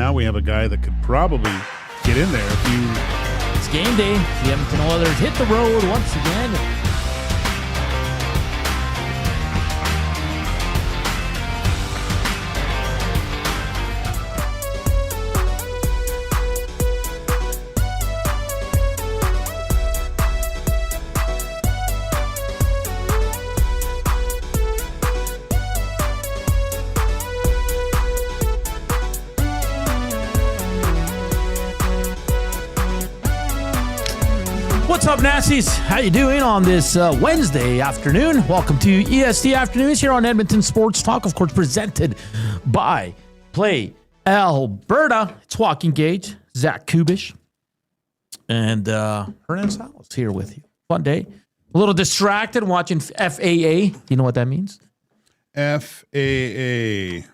now we have a guy that could probably get in there if you... It's game day. The Edmonton Oilers hit the road once again. What's up, Nassies? How you doing on this Wednesday afternoon? Welcome to EST Afternoons here on Edmonton Sports Talk, of course, presented by Play Alberta. It's Joaquin, Gage, Zach Kubish, and Hernan Salas here with you. Fun day. A little distracted watching FAA. You know what that means? FAA.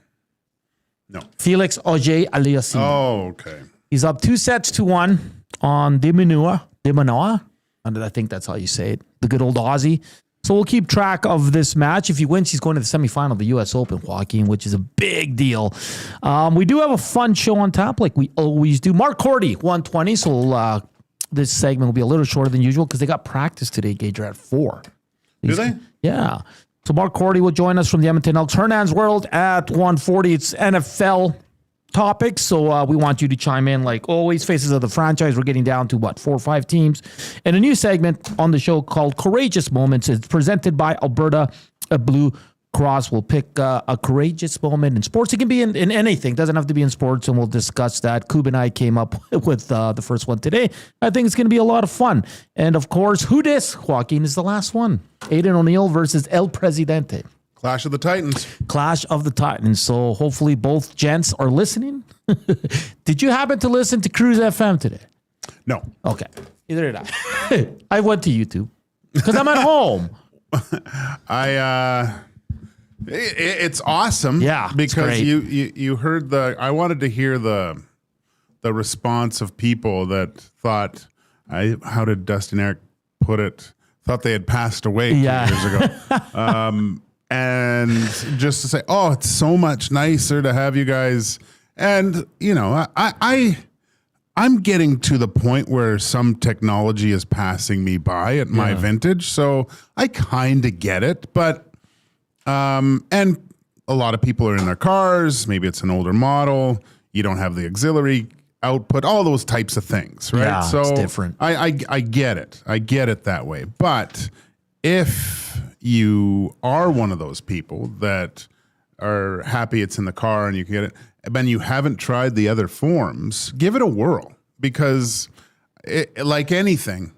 No. Felix Auger-Aliassime. Oh, okay. He's up 2-1 on Dimanoa. And I think that's how you say it. The good old Aussie. So we'll keep track of this match. If he wins, he's going to the semifinal of the U.S. Open, Joaquin, which is a big deal. We do have a fun show on tap like we always do. Mark Cordy, 120. So this segment will be a little shorter than usual because they got practice today, Gage, at 4. Do they? Yeah. So Mark Cordy will join us from the Edmonton Elks. Hernan's World at 1:40. It's NFL topics, so we want you to chime in like always. Faces of the franchise. We're getting down to 4 or 5 teams, and a new segment on the show called Courageous Moments. It's presented by Alberta Blue Cross. We'll pick a courageous moment in sports. It can be in anything. It doesn't have to be in sports, and we'll discuss that. Kub and I came up with the first one today. I think it's going to be a lot of fun. And of course, who dis? Joaquin is the last one. Aiden O'Neill versus El Presidente. Clash of the Titans. Clash of the Titans. So hopefully both gents are listening. Did you happen to listen to Cruise FM today? No. Okay. Either did I. I went to YouTube because I'm at home. It's awesome. Yeah, because you heard I wanted to hear the response of people that thought, how did Dustin Eric put it? Thought they had passed away 2 years ago. And just to say, oh, it's so much nicer to have you guys. And, you know, I'm getting to the point where some technology is passing me by at my vintage. So I kind of get it. But, and a lot of people are in their cars. Maybe it's an older model. You don't have the auxiliary output, all those types of things, right? Yeah, so it's different. I get it. I get it that way. But if you are one of those people that are happy it's in the car and you can get it, and you haven't tried the other forms, give it a whirl, because like anything,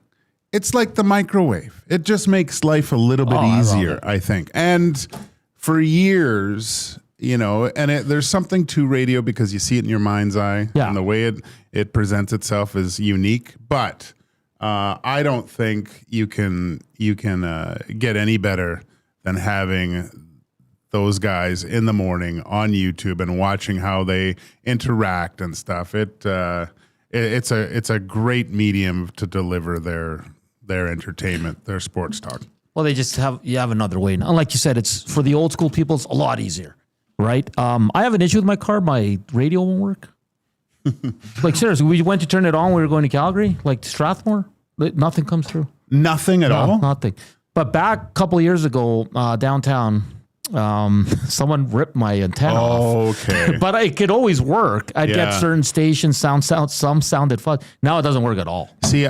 it's like the microwave. It just makes life a little bit easier, I think. And for years, you know, and there's something to radio because you see it in your mind's eye, and the way it presents itself is unique. But I don't think you can get any better than having those guys in the morning on YouTube and watching how they interact and stuff. It's a great medium to deliver their entertainment, their sports talk. Well, you have another way. And like you said, it's for the old school people, it's a lot easier, right? I have an issue with my car. My radio won't work. Like, seriously, we went to turn it on. We were going to Calgary, like Strathmore. Nothing comes through. Nothing at all? Nothing. But back a couple of years ago, downtown, someone ripped my antenna off. Okay. But it could always work. I'd get certain stations, some sounded fun. Now it doesn't work at all. See,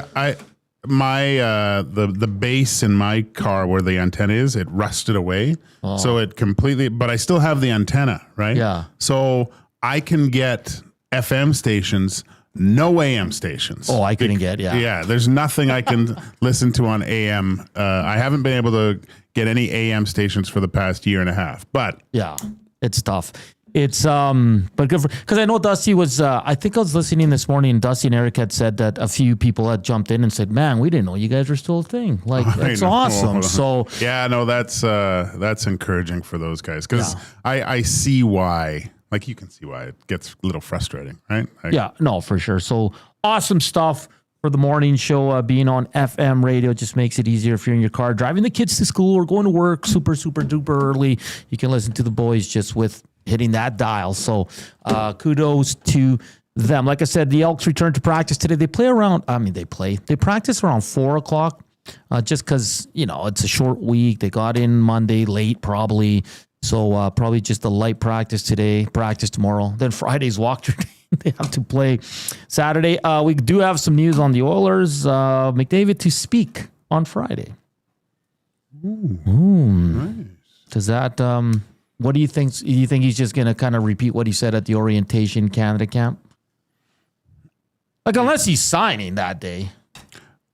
the base in my car where the antenna is, it rusted away. Oh. So it completely, but I still have the antenna, right? Yeah. So I can get FM stations, no AM stations. Oh, I couldn't get, Yeah, there's nothing I can listen to on AM. I haven't been able to get any AM stations for the past year and a half, but. Yeah, it's tough. It's, but good because I know Dusty was, I think I was listening this morning and Dusty and Eric had said that a few people had jumped in and said, man, we didn't know you guys were still a thing. Like, that's awesome. So. Yeah, no, that's encouraging for those guys because I see why. Like, you can see why it gets a little frustrating, right? Yeah, no, for sure. So awesome stuff for the morning show. Being on FM radio just makes it easier if you're in your car driving the kids to school or going to work super, super duper early. You can listen to the boys just with hitting that dial. So kudos to them. Like I said, the Elks return to practice today. They practice around 4:00, just because, it's a short week. They got in Monday late probably. So probably just a light practice today, practice tomorrow. Then Friday's walkthrough day. They have to play Saturday. We do have some news on the Oilers. McDavid to speak on Friday. Ooh. Nice. Does that, what do you think? Do you think he's just going to kind of repeat what he said at the orientation Canada camp? Like, unless he's signing that day.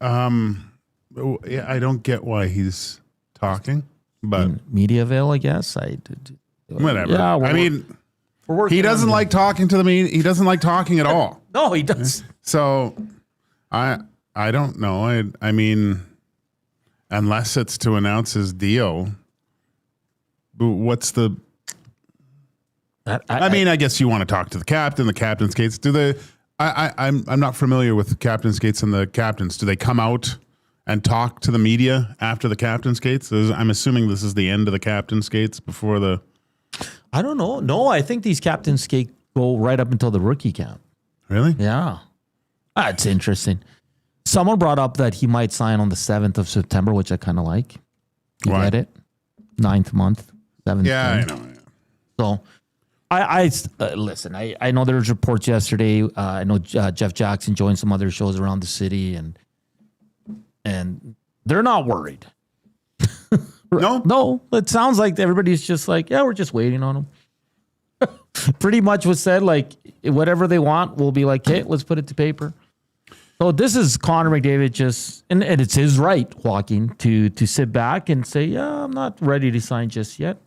Yeah, I don't get why he's talking, but Mediaville, I guess. Whatever. Yeah, I mean, he doesn't like talking to the media. He doesn't like talking at all. No, he does. So I don't know. I mean, unless it's to announce his deal, what's the? I guess you want to talk to the captain, the captain skates. Do they? I'm not familiar with the captain skates and the captains. Do they come out and talk to the media after the captain skates? I'm assuming this is the end of the captain skates before the. I don't know. No, I think these captain skates go right up until the rookie camp. Really? Yeah. It's interesting. Someone brought up that he might sign on the 7th of September, which I kind of like. You Why? get it? 9th month, 7th. Yeah, month. I know. Yeah. So, I listen. I know there was reports yesterday. I know Jeff Jackson joined some other shows around the city, and they're not worried. No. It sounds like everybody's just like, yeah, we're just waiting on them. Pretty much was said, like, whatever they want, we'll be like, hey, let's put it to paper. So this is Connor McDavid just, and it's his right, Joaquin, to sit back and say, yeah, I'm not ready to sign just yet.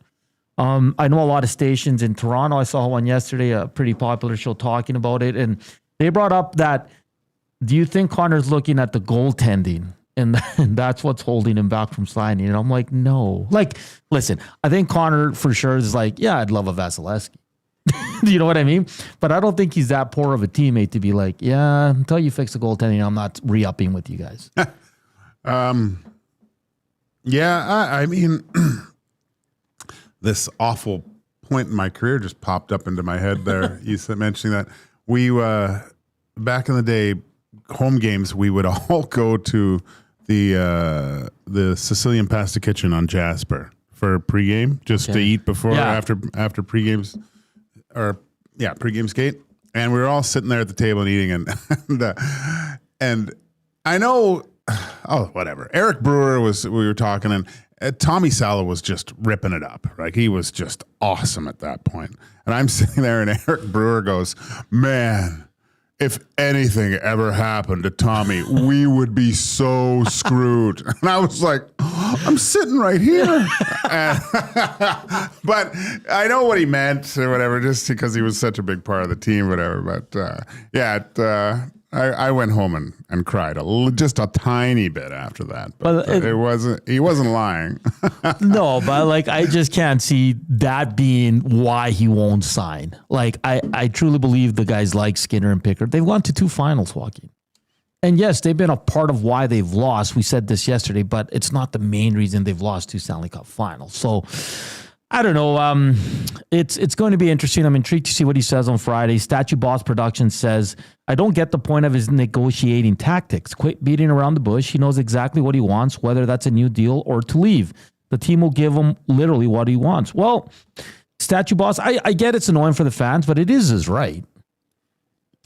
I know a lot of stations in Toronto. I saw one yesterday, a pretty popular show talking about it, and they brought up that, do you think Connor's looking at the goaltending? And that's what's holding him back from signing. And I'm like, no. Like, listen, I think Connor for sure is like, yeah, I'd love a Vasilevsky. Do you know what I mean? But I don't think he's that poor of a teammate to be like, yeah, until you fix the goaltending, I'm not re-upping with you guys. Yeah, I mean, this awful point in my career just popped up into my head there. You said mentioning that. We, back in the day, home games, we would all go to the Sicilian Pasta Kitchen on Jasper for pregame, just to eat before or after pregames, or pregame skate. And we were all sitting there at the table and eating, and I know, whatever. Eric Brewer we were talking, and Tommy Salo was just ripping it up. Like, he was just awesome at that point. And I'm sitting there, and Eric Brewer goes, man, if anything ever happened to Tommy, we would be so screwed. And I was like, I'm sitting right here. But I know what he meant or whatever, just because he was such a big part of the team, whatever. But I went home and cried just a tiny bit after that. But he wasn't lying. No, but like, I just can't see that being why he won't sign. Like, I truly believe the guys like Skinner and Pickard. They've gone to 2 finals, Joaquin. And yes, they've been a part of why they've lost. We said this yesterday, but it's not the main reason they've lost 2 Stanley Cup finals. So I don't know. It's going to be interesting. I'm intrigued to see what he says on Friday. Statue Boss Productions says, I don't get the point of his negotiating tactics. Quit beating around the bush. He knows exactly what he wants, whether that's a new deal or to leave. The team will give him literally what he wants. Well, Statue Boss, I get it's annoying for the fans, but it is his right.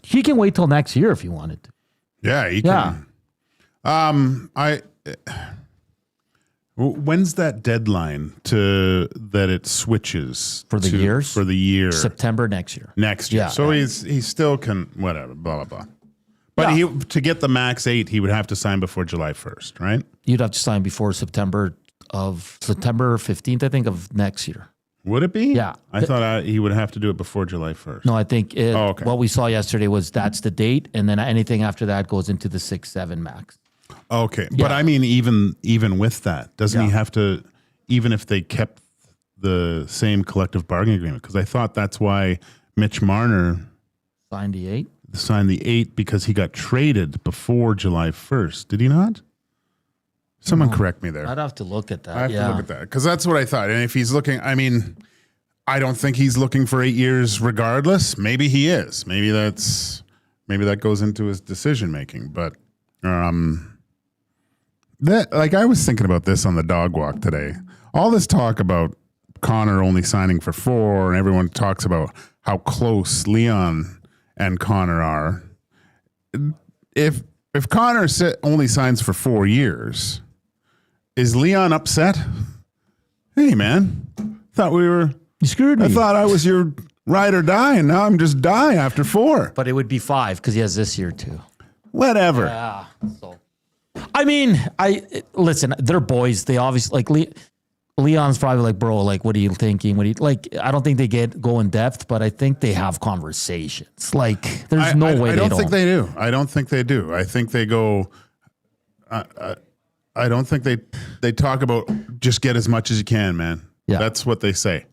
He can wait till next year if he wanted to. Yeah, he can. When's that deadline that it switches for the years? For the year, September next year. Next year. Yeah, so he still can whatever, blah blah blah. But to get the max 8, he would have to sign before July 1st, right? You'd have to sign before September 15th, I think, of next year. Would it be? Yeah. I thought he would have to do it before July 1st. No, I think what we saw yesterday was that's the date, and then anything after that goes into the 6-7 max. Okay. Yeah. But I mean, even with that, doesn't he have to, even if they kept the same collective bargaining agreement? Because I thought that's why Mitch Marner signed the 8? Signed the 8 because he got traded before July 1st. Did he not? Someone correct me there. I'd have to look at that. I have to look at that because that's what I thought. And if he's looking, I mean, I don't think he's looking for 8 years regardless. Maybe he is. Maybe that goes into his decision making. But I was thinking about this on the dog walk today. All this talk about Connor only signing for 4, and everyone talks about how close Leon and Connor are. If Connor only signs for 4 years, is Leon upset? Hey man, you screwed me. I thought I was your ride or die, and now I'm just die after 4. But it would be 5 because he has this year too. Whatever. Yeah. So, I mean, listen. They're boys. They obviously Leon's probably like, bro, like, what are you thinking? I don't think they go in depth, but I think they have conversations. Like, there's no way I they don't think they do. I don't think they do. I think they go. I don't think they talk about just get as much as you can, man. Yeah. That's what they say.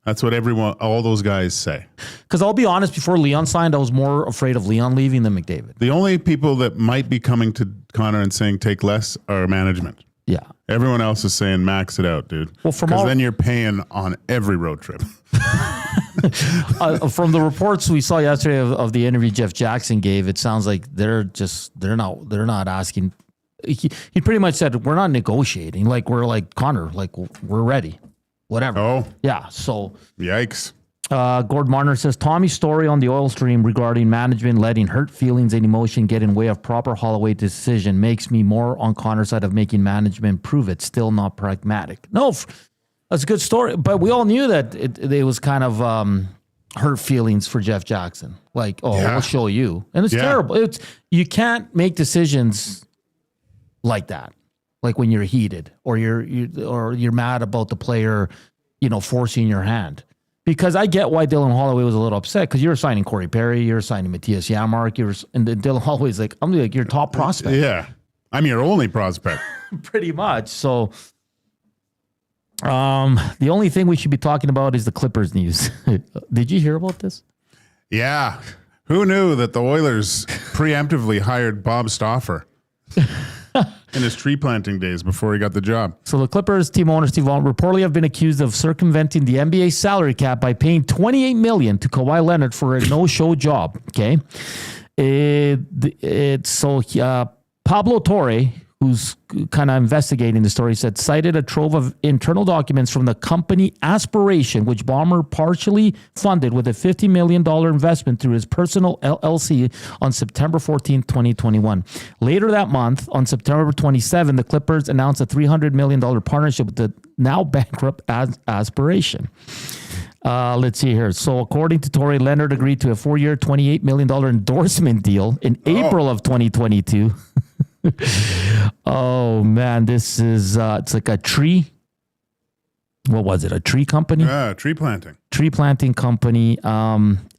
That's what all those guys say. Because I'll be honest, before Leon signed, I was more afraid of Leon leaving than McDavid. The only people that might be coming to Connor and saying take less are management. Yeah. Everyone else is saying max it out, dude. Well, because then you're paying on every road trip. From the reports we saw yesterday of the interview Jeff Jackson gave, it sounds like they're not asking. He pretty much said, we're not negotiating. Like, we're like, Connor, like, we're ready. Whatever. Oh. Yeah. So. Yikes. Gord Marner says, Tommy's story on the oil stream regarding management letting hurt feelings and emotion get in way of proper Holloway decision makes me more on Connor's side of making management prove it. Still not pragmatic. No, that's a good story. But we all knew that it was kind of hurt feelings for Jeff Jackson. Like, we'll show you. And it's terrible. You can't make decisions like that. Like when you're heated or you're mad about the player, forcing your hand. Because I get why Dylan Holloway was a little upset because you're signing Corey Perry, you're signing Matthias Janmark, and then Dylan Holloway's like, I'm like your top prospect. Yeah, I'm your only prospect. Pretty much. So, the only thing we should be talking about is the Clippers news. Did you hear about this? Yeah. Who knew that the Oilers preemptively hired Bob Stauffer in his tree planting days before he got the job? So the Clippers team owner Steve Ballmer reportedly have been accused of circumventing the NBA salary cap by paying $28 million to Kawhi Leonard for a no-show job. Okay, Pablo Torre, who's kind of investigating the story, cited a trove of internal documents from the company Aspiration, which Ballmer partially funded with a $50 million investment through his personal LLC on September 14, 2021. Later that month, on September 27, the Clippers announced a $300 million partnership with the now bankrupt Aspiration. Let's see here. So according to Torre, Leonard agreed to a 4-year, $28 million endorsement deal in April of 2022. Oh man, this is it's like a tree. What was it? A tree company? Tree planting. Tree planting company.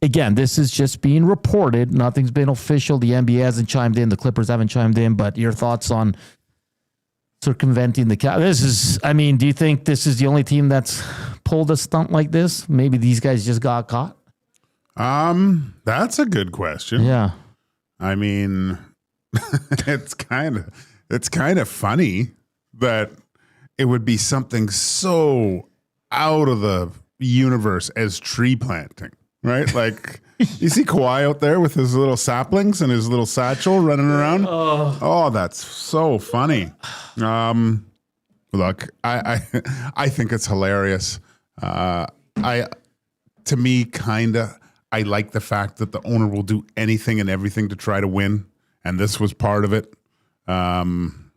Again, this is just being reported. Nothing's been official. The NBA hasn't chimed in. The Clippers haven't chimed in. But your thoughts on circumventing the cap? Do you think this is the only team that's pulled a stunt like this? Maybe these guys just got caught. That's a good question. Yeah. I mean, it's kind of funny that it would be something so out of the universe as tree planting, right? Like you see Kawhi out there with his little saplings and his little satchel running around. Oh, that's so funny. Look, I think it's hilarious. I like the fact that the owner will do anything and everything to try to win. And this was part of it. And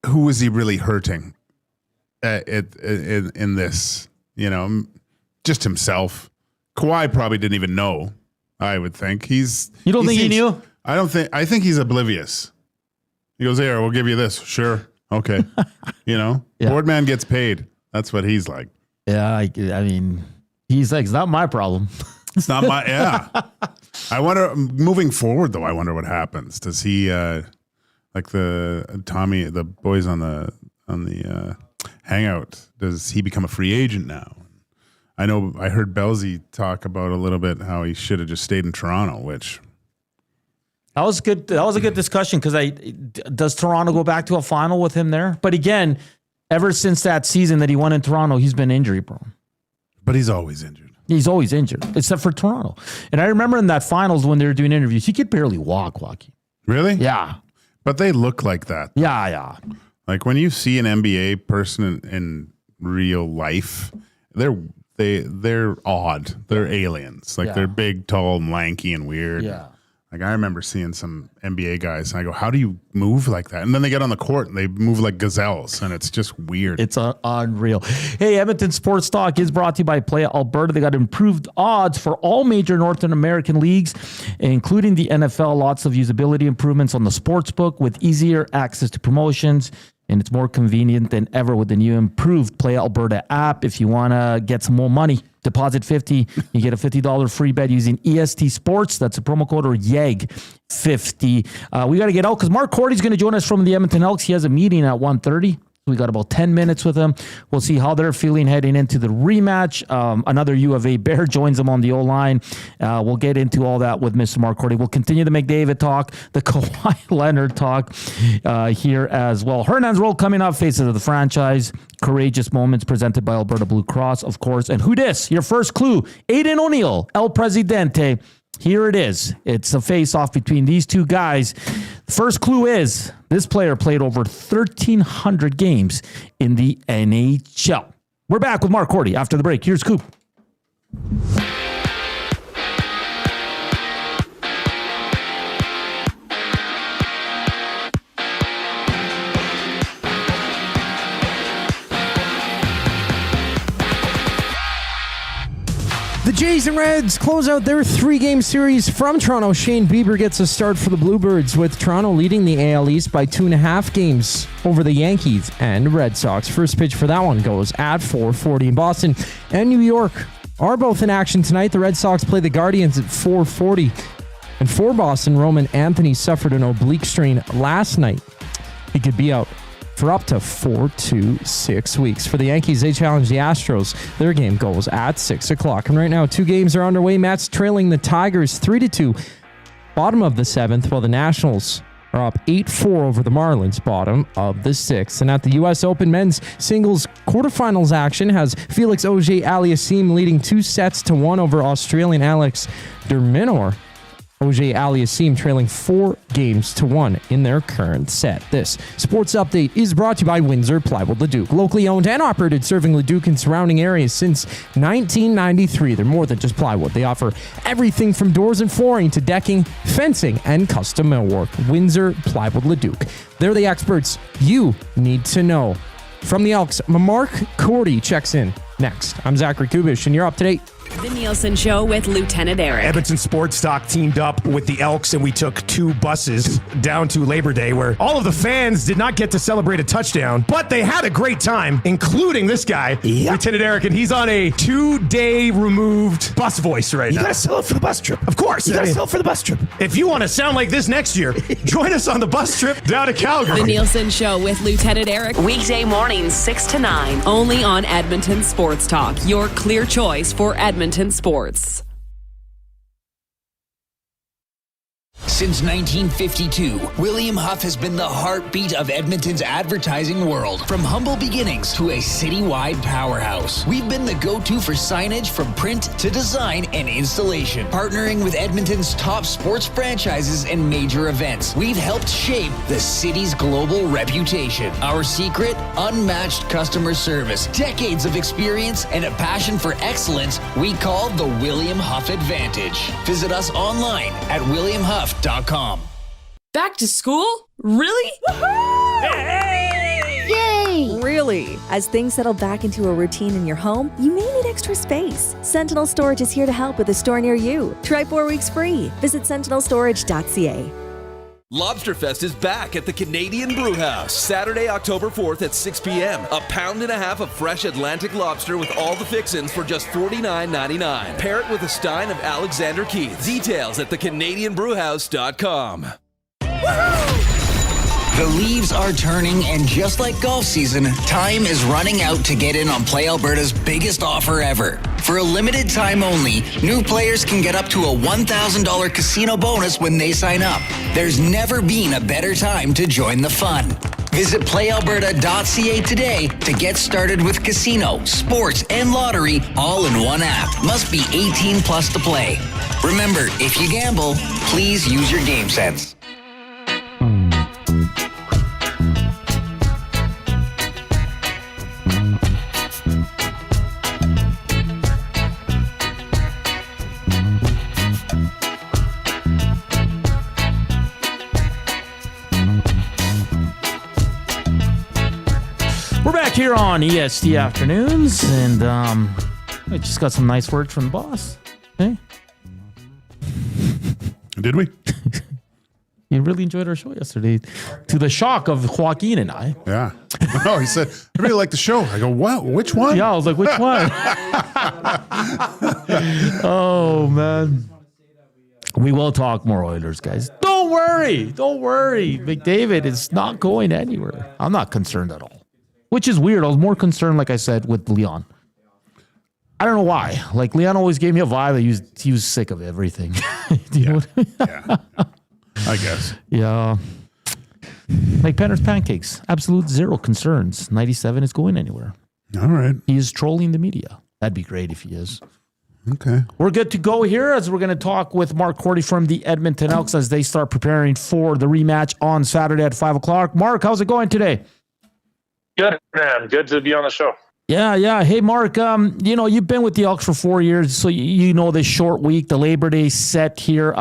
who was he really hurting in this? Just himself. Kawhi probably didn't even know. I would think You don't think he knew? I think he's oblivious. He goes, "Here, we'll give you this." Sure, okay. Yeah. Boardman gets paid. That's what he's like. Yeah, I mean, he's like, it's not my problem. It's not my, yeah. I wonder, moving forward though, I wonder what happens. Does he, like the boys on the hangout, does he become a free agent now? I know I heard Belzy talk about a little bit how he should have just stayed in Toronto, which. That was good. That was a good discussion because does Toronto go back to a final with him there? But again, Ever since that season that he won in Toronto, he's been injury prone. But he's always injured. He's always injured, except for Toronto. And I remember in that finals when they were doing interviews, he could barely walk, Joaquin. Really? Yeah. But they look like that. Yeah. Like when you see an NBA person in real life, they're odd. They're aliens. Like they're big, tall, and lanky and weird. Yeah. Like I remember seeing some NBA guys and I go, how do you move like that? And then they get on the court and they move like gazelles and it's just weird. It's unreal. Hey, Edmonton Sports Talk is brought to you by Play Alberta. They got improved odds for all major North American leagues, including the NFL. Lots of usability improvements on the sports book with easier access to promotions. And it's more convenient than ever with the new improved Play Alberta app. If you want to get some more money, deposit $50, you get a $50 free bet using EST Sports. That's a promo code, or YEG50. We got to get out because Mark Cordy is going to join us from the Edmonton Elks. He has a meeting at 1:30. We got about 10 minutes with him. We'll see how they're feeling heading into the rematch. Another U of A Bear joins them on the O-line. We'll get into all that with Mr. Mark Cordy. We'll continue the McDavid talk, the Kawhi Leonard talk here as well. Hernan's role coming up, faces of the franchise. Courageous moments presented by Alberta Blue Cross, of course. And who dis? Your first clue, Aiden O'Neill, El Presidente. Here it is. It's a face-off between these two guys. The first clue is this player played over 1,300 games in the NHL. We're back with Mark Cordy after the break. Here's Coop. The Jays and Reds close out their 3-game series from Toronto. Shane Bieber gets a start for the Bluebirds, with Toronto leading the AL East by 2.5 games over the Yankees and Red Sox. First pitch for that one goes at 4:40. In Boston and New York are both in action tonight. The Red Sox play the Guardians at 4:40. And for Boston, Roman Anthony suffered an oblique strain last night. He could be out for up to 4 to 6 weeks. For the Yankees, they challenge the Astros. Their game goes at 6 o'clock. And right now, 2 games are underway. Mets trailing the Tigers 3-2, bottom of the 7th, while the Nationals are up 8-4 over the Marlins, bottom of the 6th. And at the U.S. Open men's singles quarterfinals action has Felix Auger-Aliassime leading 2-1 over Australian Alex de Minaur. Auger-Aliassime trailing 4-1 in their current set. This sports update is brought to you by Windsor Plywood Leduc. Locally owned and operated, serving Leduc and surrounding areas since 1993. They're more than just plywood. They offer everything from doors and flooring to decking, fencing, and custom millwork. Windsor Plywood Leduc. They're the experts you need to know. From the Elks, Mark Cordy checks in next. I'm Zachary Kubish, and you're up to date. The Nielsen Show with Lieutenant Eric. Edmonton Sports Talk teamed up with the Elks, and we took 2 buses down to Labor Day, where all of the fans did not get to celebrate a touchdown, but they had a great time, including this guy, Lieutenant Eric, and he's on a 2-day removed bus voice right now. You gotta sell it for the bus trip. Of course. You gotta sell it for the bus trip. If you want to sound like this next year, join us on the bus trip down to Calgary. The Nielsen Show with Lieutenant Eric. Weekday mornings 6 to 9. Only on Edmonton Sports Talk. Your clear choice for Edmonton sports. Since 1952, William Huff has been the heartbeat of Edmonton's advertising world. From humble beginnings to a citywide powerhouse, we've been the go-to for signage from print to design and installation. Partnering with Edmonton's top sports franchises and major events, we've helped shape the city's global reputation. Our secret? Unmatched customer service, decades of experience, and a passion for excellence we call the William Huff Advantage. Visit us online at williamhuff.com. Back to school? Really? Yay! Really? As things settle back into a routine in your home, you may need extra space. Sentinel Storage is here to help with a store near you. Try 4 weeks free. Visit sentinelstorage.ca. Lobsterfest is back at the Canadian Brewhouse. Saturday, October 4th at 6 p.m. A pound and a half of fresh Atlantic lobster with all the fixins for just $49.99. Pair it with a stein of Alexander Keith. Details at thecanadianbrewhouse.com. The leaves are turning, and just like golf season, time is running out to get in on Play Alberta's biggest offer ever. For a limited time only, new players can get up to a $1,000 casino bonus when they sign up. There's never been a better time to join the fun. Visit playalberta.ca today to get started with casino, sports, and lottery all in one app. Must be 18 plus to play. Remember, if you gamble, please use your game sense. We're back here on EST Afternoons, and I just got some nice words from the boss. Hey, Did we? you really enjoyed our show yesterday, to the shock of Joaquin and I. Yeah. Oh, he said, I really like the show. I go, what? Which one? Yeah, I was like, which one? Oh, man. We will talk more Oilers, guys. Don't worry. McDavid is not going anywhere. I'm not concerned at all, which is weird. I was more concerned, like I said, with Leon. I don't know why. Like, Leon always gave me a vibe that he was sick of everything. Do you know what I mean? Yeah. I guess. Yeah. Like Penner's Pancakes. Absolute zero concerns. 97 is going anywhere. All right. He is trolling the media. That'd be great if he is. Okay. We're good to go here as we're going to talk with Mark Cordy from the Edmonton Elks as they start preparing for the rematch on Saturday at 5 o'clock. Mark, how's it going today? Good, man. Good to be on the show. Yeah. Hey, Mark, you've been with the Elks for 4 years, so you know this short week, the Labor Day set here.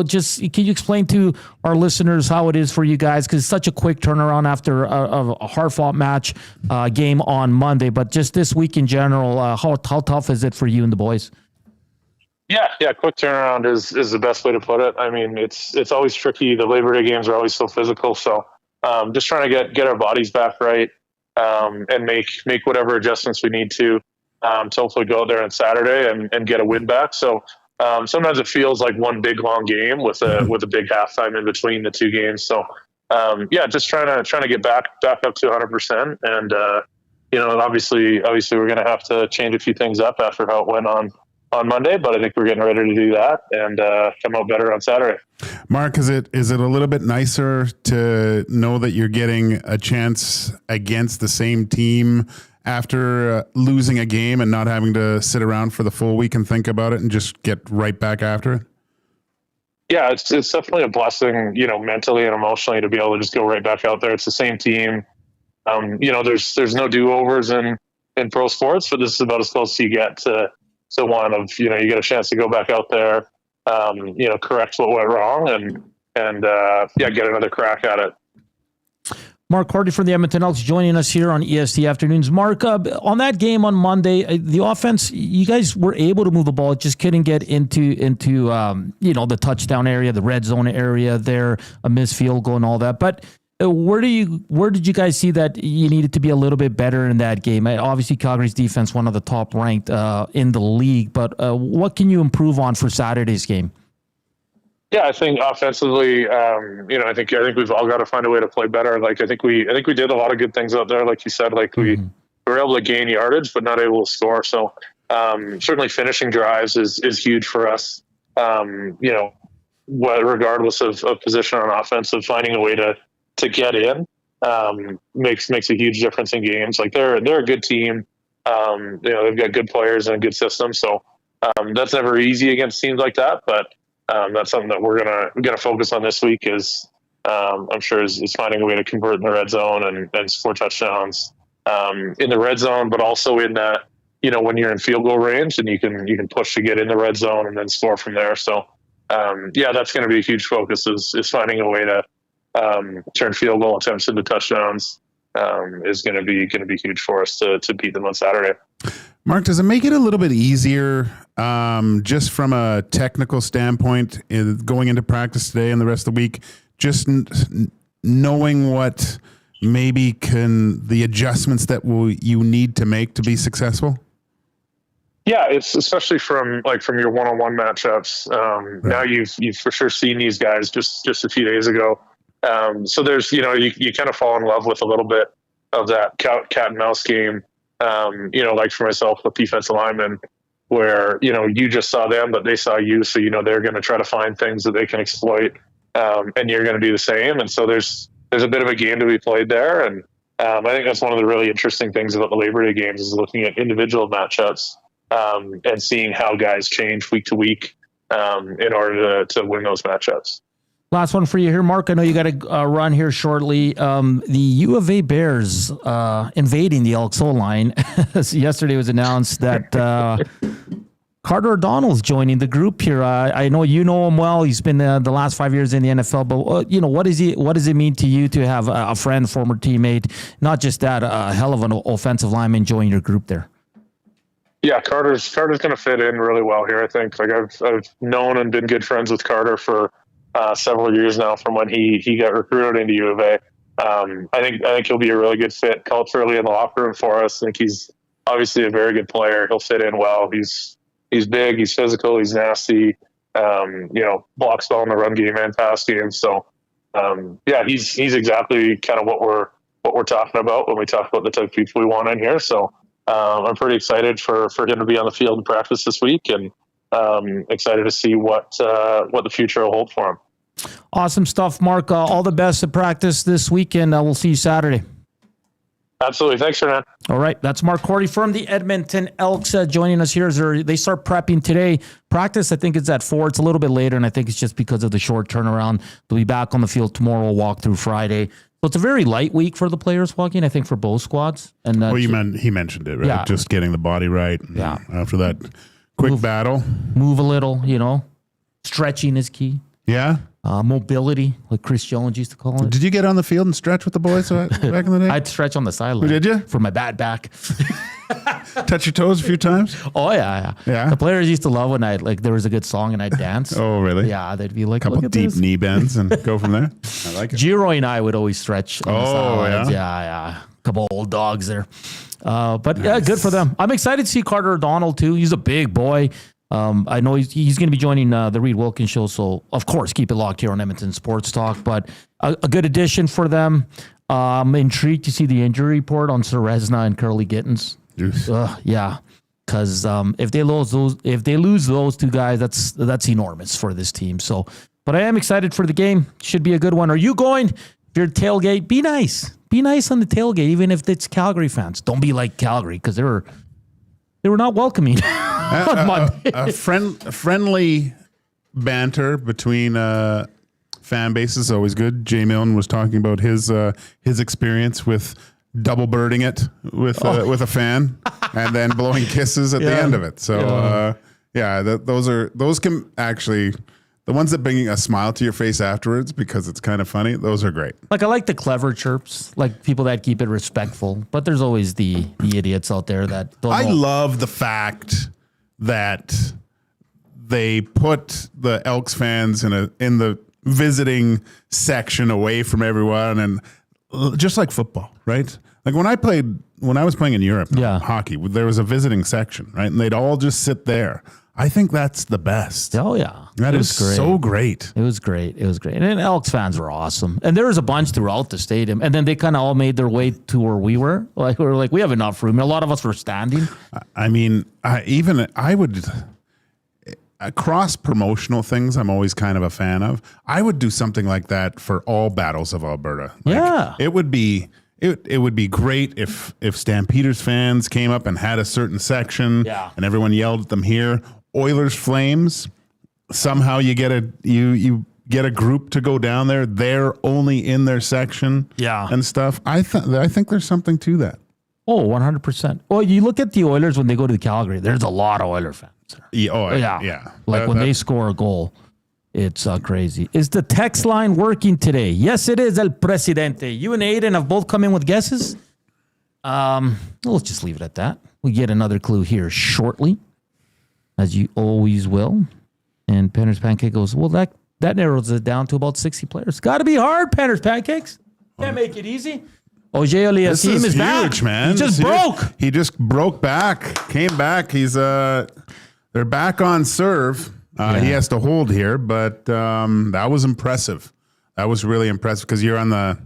Just can you explain to our listeners how it is for you guys? Because it's such a quick turnaround after a hard-fought match game on Monday. But just this week in general, how tough is it for you and the boys? Yeah. Quick turnaround is the best way to put it. I mean, it's always tricky. The Labor Day games are always so physical. So just trying to get our bodies back right. And make whatever adjustments we need to hopefully go out there on Saturday and get a win back. So sometimes it feels like one big long game with a big halftime in between the two games. So just trying to get back up to 100%. And obviously we're going to have to change a few things up after how it went on Monday, but I think we're getting ready to do that and come out better on Saturday. Mark, is it a little bit nicer to know that you're getting a chance against the same team after losing a game and not having to sit around for the full week and think about it and just get right back after it? Yeah, it's definitely a blessing, mentally and emotionally to be able to just go right back out there. It's the same team. There's no do-overs in pro sports, but this is about as close as you get to one of, you get a chance to go back out there, correct what went wrong and get another crack at it. Mark Cordy from the Edmonton Elks joining us here on EST Afternoons. Mark, on that game on Monday, the offense, you guys were able to move the ball, just couldn't get into the touchdown area, the red zone area there, a missed field goal and all that. But where did you guys see that you needed to be a little bit better in that game? Obviously, Calgary's defense, one of the top ranked in the league, but what can you improve on for Saturday's game? Yeah, I think offensively, I think we've all got to find a way to play better. Like I think we did a lot of good things out there, like you said. Like we were able to gain yardage, but not able to score. So certainly finishing drives is huge for us. Regardless of position on offense, of finding a way to get in makes a huge difference in games. Like they're a good team. They've got good players and a good system. So that's never easy against teams like that. But that's something that we're gonna focus on this week. Is I'm sure is finding a way to convert in the red zone and score touchdowns in the red zone, but also in that when you're in field goal range and you can push to get in the red zone and then score from there. So that's going to be a huge focus is finding a way to turn field goal attempts into touchdowns is going to be huge for us to beat them on Saturday. Mark, does it make it a little bit easier just from a technical standpoint going into practice today and the rest of the week, just knowing what maybe the adjustments that you need to make to be successful? Yeah, it's especially from your one-on-one matchups. Right. Now you've for sure seen these guys just a few days ago. So there's, you kind of fall in love with a little bit of that cat and mouse game. Like for myself with defensive linemen where, you just saw them, but they saw you. So, they're going to try to find things that they can exploit. And you're going to do the same. And so there's there's a bit of a game to be played there. And I think that's one of the really interesting things about the Labor Day games is looking at individual matchups and seeing how guys change week to week in order to win those matchups. Last one for you here, Mark. I know you got to run here shortly. The U of A Bears invading the Elks OL line. Yesterday was announced that Carter O'Donnell's joining the group here. I know you know him well. He's been the last 5 years in the NFL. But what does it mean to you to have a friend, former teammate, not just that, a hell of an offensive lineman join your group there? Yeah, Carter's going to fit in really well here. I think I've known and been good friends with Carter for several years now from when he got recruited into U of A. I think he'll be a really good fit culturally in the locker room for us. I think he's obviously a very good player. He'll fit in well. He's big, he's physical, he's nasty, blocks well in the run game and pass game. So he's exactly kind of what we're talking about when we talk about the type of people we want in here. So I'm pretty excited for him to be on the field and practice this week, and excited to see what the future will hold for him. Awesome stuff, Mark. All the best at practice this weekend. We'll see you Saturday. Absolutely. Thanks, Hernan. All right. That's Mark Cordy from the Edmonton Elks joining us here. They start prepping today. Practice, I think, is at 4. It's a little bit later, and I think it's just because of the short turnaround. They'll be back on the field tomorrow, walk through Friday. So it's a very light week for the players, Joaquin, I think, for both squads. And he mentioned it, right? Yeah. Just getting the body right. Yeah. After that quick battle. Move a little, Stretching is key. Yeah. Mobility, like Chris Jones used to call it. Did you get on the field and stretch with the boys back in the day? I'd stretch on the sideline. Did you? For my bad back. Touch your toes a few times? Oh, yeah. The players used to love when there was a good song and I'd dance. Oh, really? Yeah, they'd be like, couple deep knee bends and go from there. I like it. Giroy and I would always stretch on the sidelines. Yeah? Couple old dogs there. But nice. Yeah, good for them. I'm excited to see Carter O'Donnell, too. He's a big boy. I know he's going to be joining the Reed Wilkins show, so of course keep it locked here on Edmonton Sports Talk. But a good addition for them. I'm intrigued to see the injury report on Serezna and Curly Gittins. Yeah, because if they lose those two guys, that's enormous for this team. So, but I am excited for the game. Should be a good one. Are you going? If you're tailgate, be nice. Be nice on the tailgate, even if it's Calgary fans. Don't be like Calgary because they were not welcoming. A friendly banter between fan bases is always good. Jay Milne was talking about his experience with double birding it with a fan and then blowing kisses at the end of it. So those can actually, the ones that bring a smile to your face afterwards because it's kind of funny, those are great. Like I like the clever chirps, like people that keep it respectful, but there's always the idiots out there that don't know. Love the fact that they put the Elks fans in the visiting section away from everyone, and just like football, right? Like when I was playing in Europe, hockey, there was a visiting section, right? And they'd all just sit there. I think that's the best. Oh yeah, that is great. So great. It was great. And Elks fans were awesome, and there was a bunch throughout the stadium. And then they kind of all made their way to where we were. Like we have enough room. A lot of us were standing. I mean, I would cross promotional things. I'm always kind of a fan of. I would do something like that for all battles of Alberta. It would be. It would be great if Stampeders fans came up and had a certain section and everyone yelled at them here. Oilers Flames, somehow you get a group to go down there. They're only in their section and stuff. I think there's something to that. Oh, 100%. Well, you look at the Oilers when they go to Calgary, there's a lot of Oiler fans there. Yeah. Like when they score a goal, it's crazy. Is the text line working today? Yes, it is, El Presidente. You and Aiden have both come in with guesses. Let's just leave it at that. We get another clue here shortly, as you always will. And Penner's Pancake goes, well, that narrows it down to about 60 players. Got to be hard, Penner's Pancakes. Can't make it easy. Oje Olia's team is back. Huge, man. He just broke. He just broke back, came back. They're back on serve. He has to hold here, but that was impressive. That was really impressive because you're on the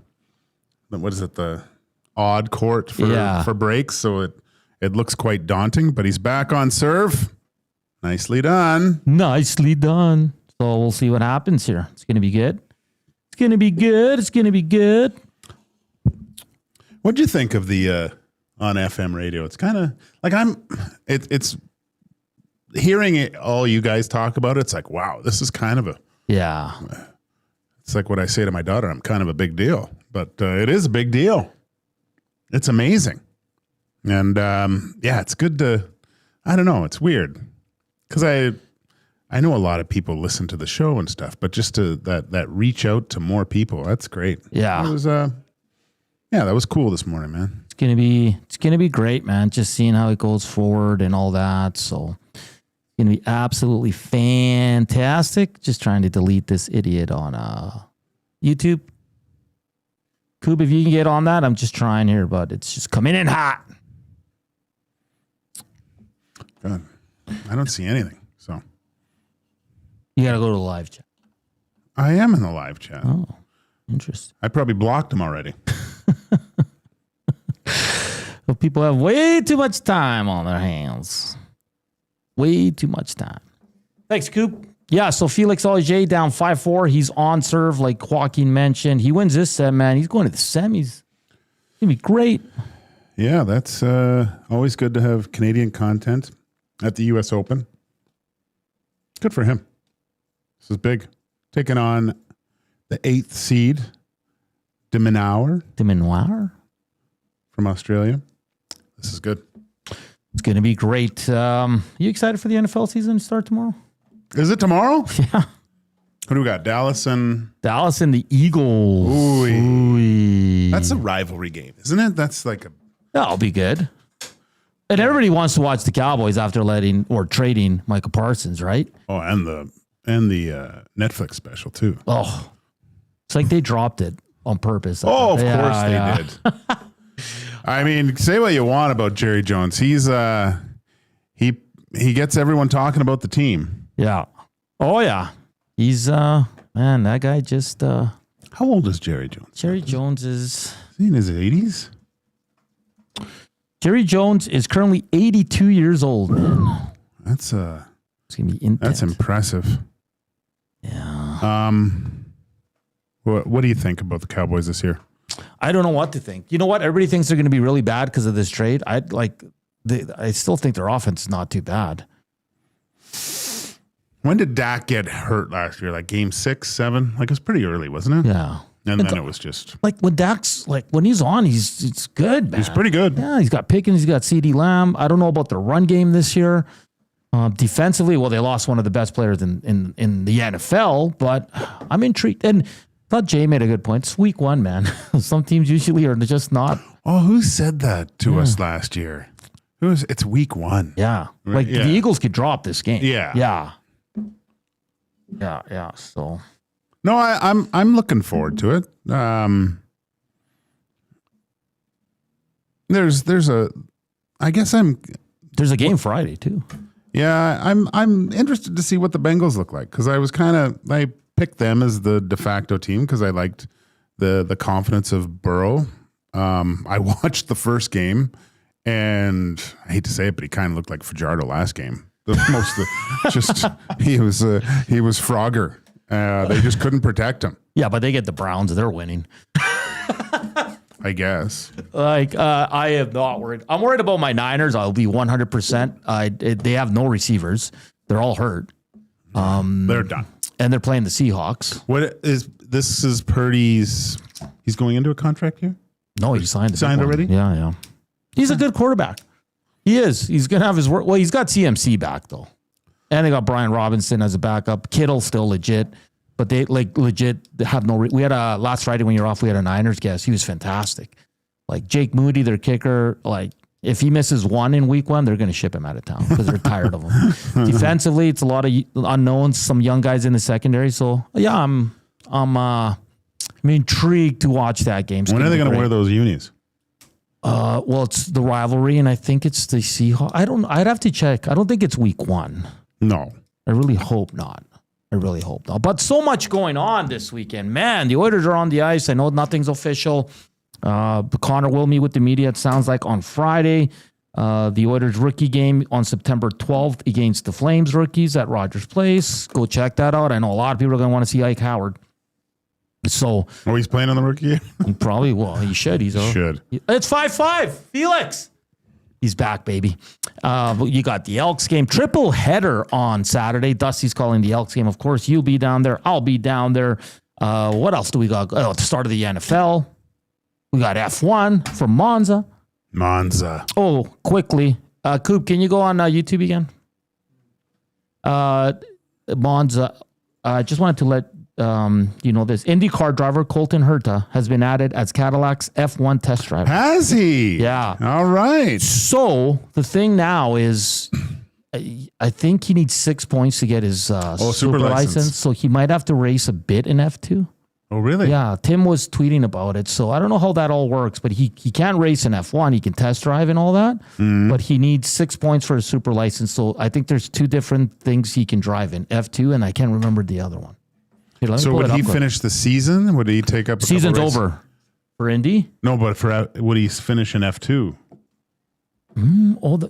odd court for breaks, so it looks quite daunting. But he's back on serve. Nicely done. Nicely done. So we'll see what happens here. It's going to be good. going to be good. It's going to be good. What'd you think of the on FM radio? It's kind of like it's hearing it, all you guys talk about it. It's like, wow, this is kind of a, yeah. It's like what I say to my daughter. I'm kind of a big deal, but it is a big deal. It's amazing. And yeah, it's good to, I don't know. It's weird because I know a lot of people listen to the show and stuff, but just to that reach out to more people, that's great. Yeah. It was, yeah, that was cool this morning, man. It's gonna be great, man. Just seeing how it goes forward and all that. So it's gonna be absolutely fantastic. Just trying to delete this idiot on YouTube. Coop, if you can get on that, I'm just trying here, but it's just coming in hot. God, I don't see anything. So you gotta go to the live chat. I am in the live chat. Oh, interesting. I probably blocked him already. Well, people have way too much time on their hands. Way too much time. Thanks, Coop. Yeah, so Felix Auger down 5-4. He's on serve, like Joaquin mentioned. He wins this set, man. He's going to the semis. It's going to be great. Yeah, that's always good to have Canadian content at the U.S. Open. Good for him. This is big. Taking on the 8th seed, Diminower from Australia. This is good. It's going to be great. You excited for the NFL season to start tomorrow? Is it tomorrow? Yeah. Who do we got? Dallas and the Eagles. Ooh. That's a rivalry game, isn't it? That's like a... That'll be good. And everybody wants to watch the Cowboys after trading Micah Parsons, right? Oh, and the Netflix special too. Oh, it's like they dropped it on purpose. Oh, of course they did. I mean, say what you want about Jerry Jones. He's he gets everyone talking about the team. Yeah. Oh yeah. He's man, that guy just How old is Jerry Jones? Jerry Jones is he in his 80s? Jerry Jones is currently 82 years old, man. That's it's gonna be intense. That's impressive. Yeah. What do you think about the Cowboys this year? I don't know what to think. You know what? Everybody thinks they're going to be really bad because of this trade. I still think their offense is not too bad. When did Dak get hurt last year? Like game 6, 7? Like it was pretty early, wasn't it? Yeah. And then it was just like when Dak's when he's on, it's good, man. He's pretty good. Yeah, he's got Pickens, he's got CeeDee Lamb. I don't know about the run game this year. Defensively, well, they lost one of the best players in the NFL, but I'm intrigued. And I thought Jay made a good point. It's week 1, man. Some teams usually are just not. Oh, who said that to us last year? It's week 1. Yeah. Like the Eagles could drop this game. Yeah. Yeah. Yeah. So no, I'm looking forward to it. There's a game Friday too. Yeah, I'm interested to see what the Bengals look like because I picked them as the de facto team because I liked the confidence of Burrow. I watched the first game, and I hate to say it, but he kind of looked like Fajardo last game. He was Frogger. They just couldn't protect him. Yeah, but they get the Browns. They're winning. I guess. I am not worried. I'm worried about my Niners. I'll be 100%. They have no receivers. They're all hurt. They're done. And they're playing the Seahawks. This is Purdy's, he's going into a contract here? No, he signed already? Yeah. He's a good quarterback. He is. He's going to have his work. Well, he's got CMC back, though. And they got Brian Robinson as a backup. Kittle's still legit. But they legit have no. We had last Friday when you were off. We had a Niners guest. He was fantastic. Like Jake Moody, their kicker. Like if he misses one in week 1, they're going to ship him out of town because they're tired of him. Defensively, it's a lot of unknowns. Some young guys in the secondary. So yeah, I'm intrigued to watch that game. When are they going to wear those unis? Well, it's the rivalry, and I think it's the Seahawks. I'd have to check. I don't think it's week 1. No, I really hope not. But so much going on this weekend. Man, the Oilers are on the ice. I know nothing's official. Connor will meet with the media, it sounds like, on Friday. The Oilers rookie game on September 12th against the Flames rookies at Rogers Place. Go check that out. I know a lot of people are going to want to see Ike Howard. So, he's playing on the rookie. he probably will. He should. Should. It's 5-5. Felix. He's back, baby. You got the Elks game. Triple header on Saturday. Dusty's calling the Elks game. Of course, you'll be down there. I'll be down there. What else do we got? Oh, at the start of the NFL. We got F1 from Monza. Oh, quickly. Coop, can you go on YouTube again? Monza. I just wanted to let you know this. IndyCar driver Colton Herta has been added as Cadillac's F1 test driver. Has he? Yeah. All right. So the thing now is, I think he needs 6 points to get his super license. So he might have to race a bit in F2. Oh, really? Yeah. Tim was tweeting about it. So I don't know how that all works, but he can't race in F1. He can test drive and all that, but he needs 6 points for his super license. So I think there's two different things he can drive in, F2, and I can't remember the other one. Here, so would he finish the season? Would he take up a season's couple races? over for Indy? No, but would he finish in F2?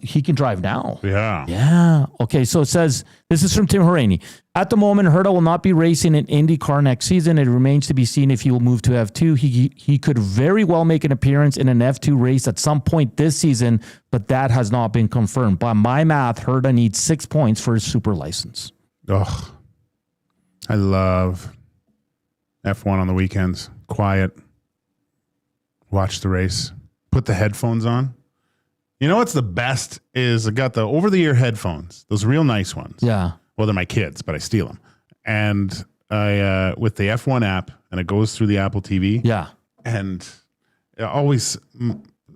He can drive now. Yeah. Yeah. Okay, so it says, this is from Tim Horaney. At the moment, Herta will not be racing in IndyCar next season. It remains to be seen if he will move to F2. He could very well make an appearance in an F2 race at some point this season, but that has not been confirmed. By my math, Herta needs 6 points for his super license. Ugh. I love F1 on the weekends. Quiet. Watch the race. Put the headphones on. You know what's the best is I got the over-the-ear headphones, those real nice ones. Yeah. Well, they're my kids, but I steal them. And I with the F1 app, and it goes through the Apple TV. Yeah. And always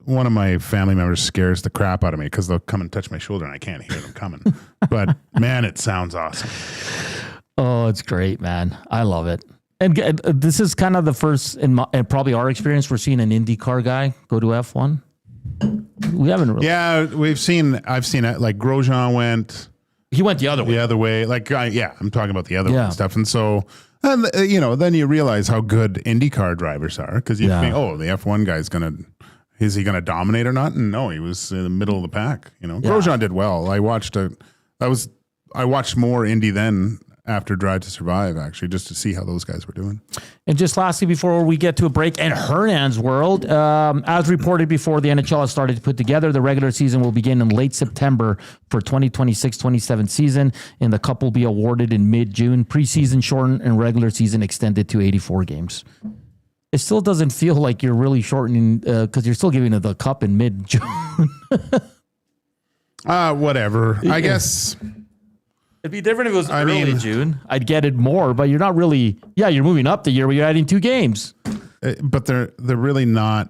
one of my family members scares the crap out of me because they'll come and touch my shoulder, and I can't hear them coming. But, man, it sounds awesome. Oh, it's great, man. I love it. And this is kind of the first, and probably our experience, we're seeing an IndyCar guy go to F1. We haven't really. Yeah, I've seen it. Like Grosjean went. He went the other way. The other way. Like, I'm talking about the other way and stuff. And so, then you realize how good IndyCar drivers are because you think, the F1 guy's is he going to dominate or not? And no, he was in the middle of the pack. Grosjean did well. I watched more Indy then after Drive to Survive, actually, just to see how those guys were doing. And just lastly, before we get to a break, and Hernan's world, as reported before, the NHL has started to put together. The regular season will begin in late September for 2026-27 season, and the cup will be awarded in mid-June. Preseason shortened and regular season extended to 84 games. It still doesn't feel like you're really shortening because you're still giving it the cup in mid-June. Whatever. I guess... It'd be different if it was early June. I'd get it more, but you're not really. Yeah, you're moving up the year, but you're adding 2 games. But they're really not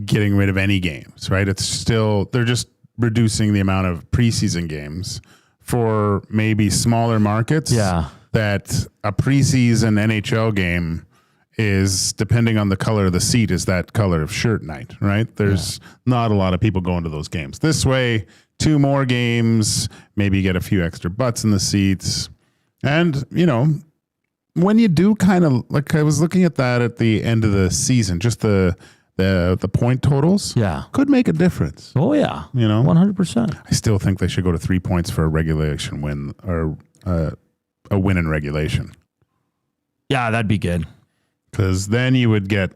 getting rid of any games, right? It's still they're just reducing the amount of preseason games for maybe smaller markets. Yeah, that a preseason NHL game is depending on the color of the seat. Is that color of shirt night, right? There's not a lot of people going to those games. This way. 2 more games, maybe you get a few extra butts in the seats. And, when you do kind of, like I was looking at that at the end of the season, just the point totals could make a difference. Oh, yeah. 100%. I still think they should go to 3 points for a regulation win or a win in regulation. Yeah, that'd be good. Because then you would get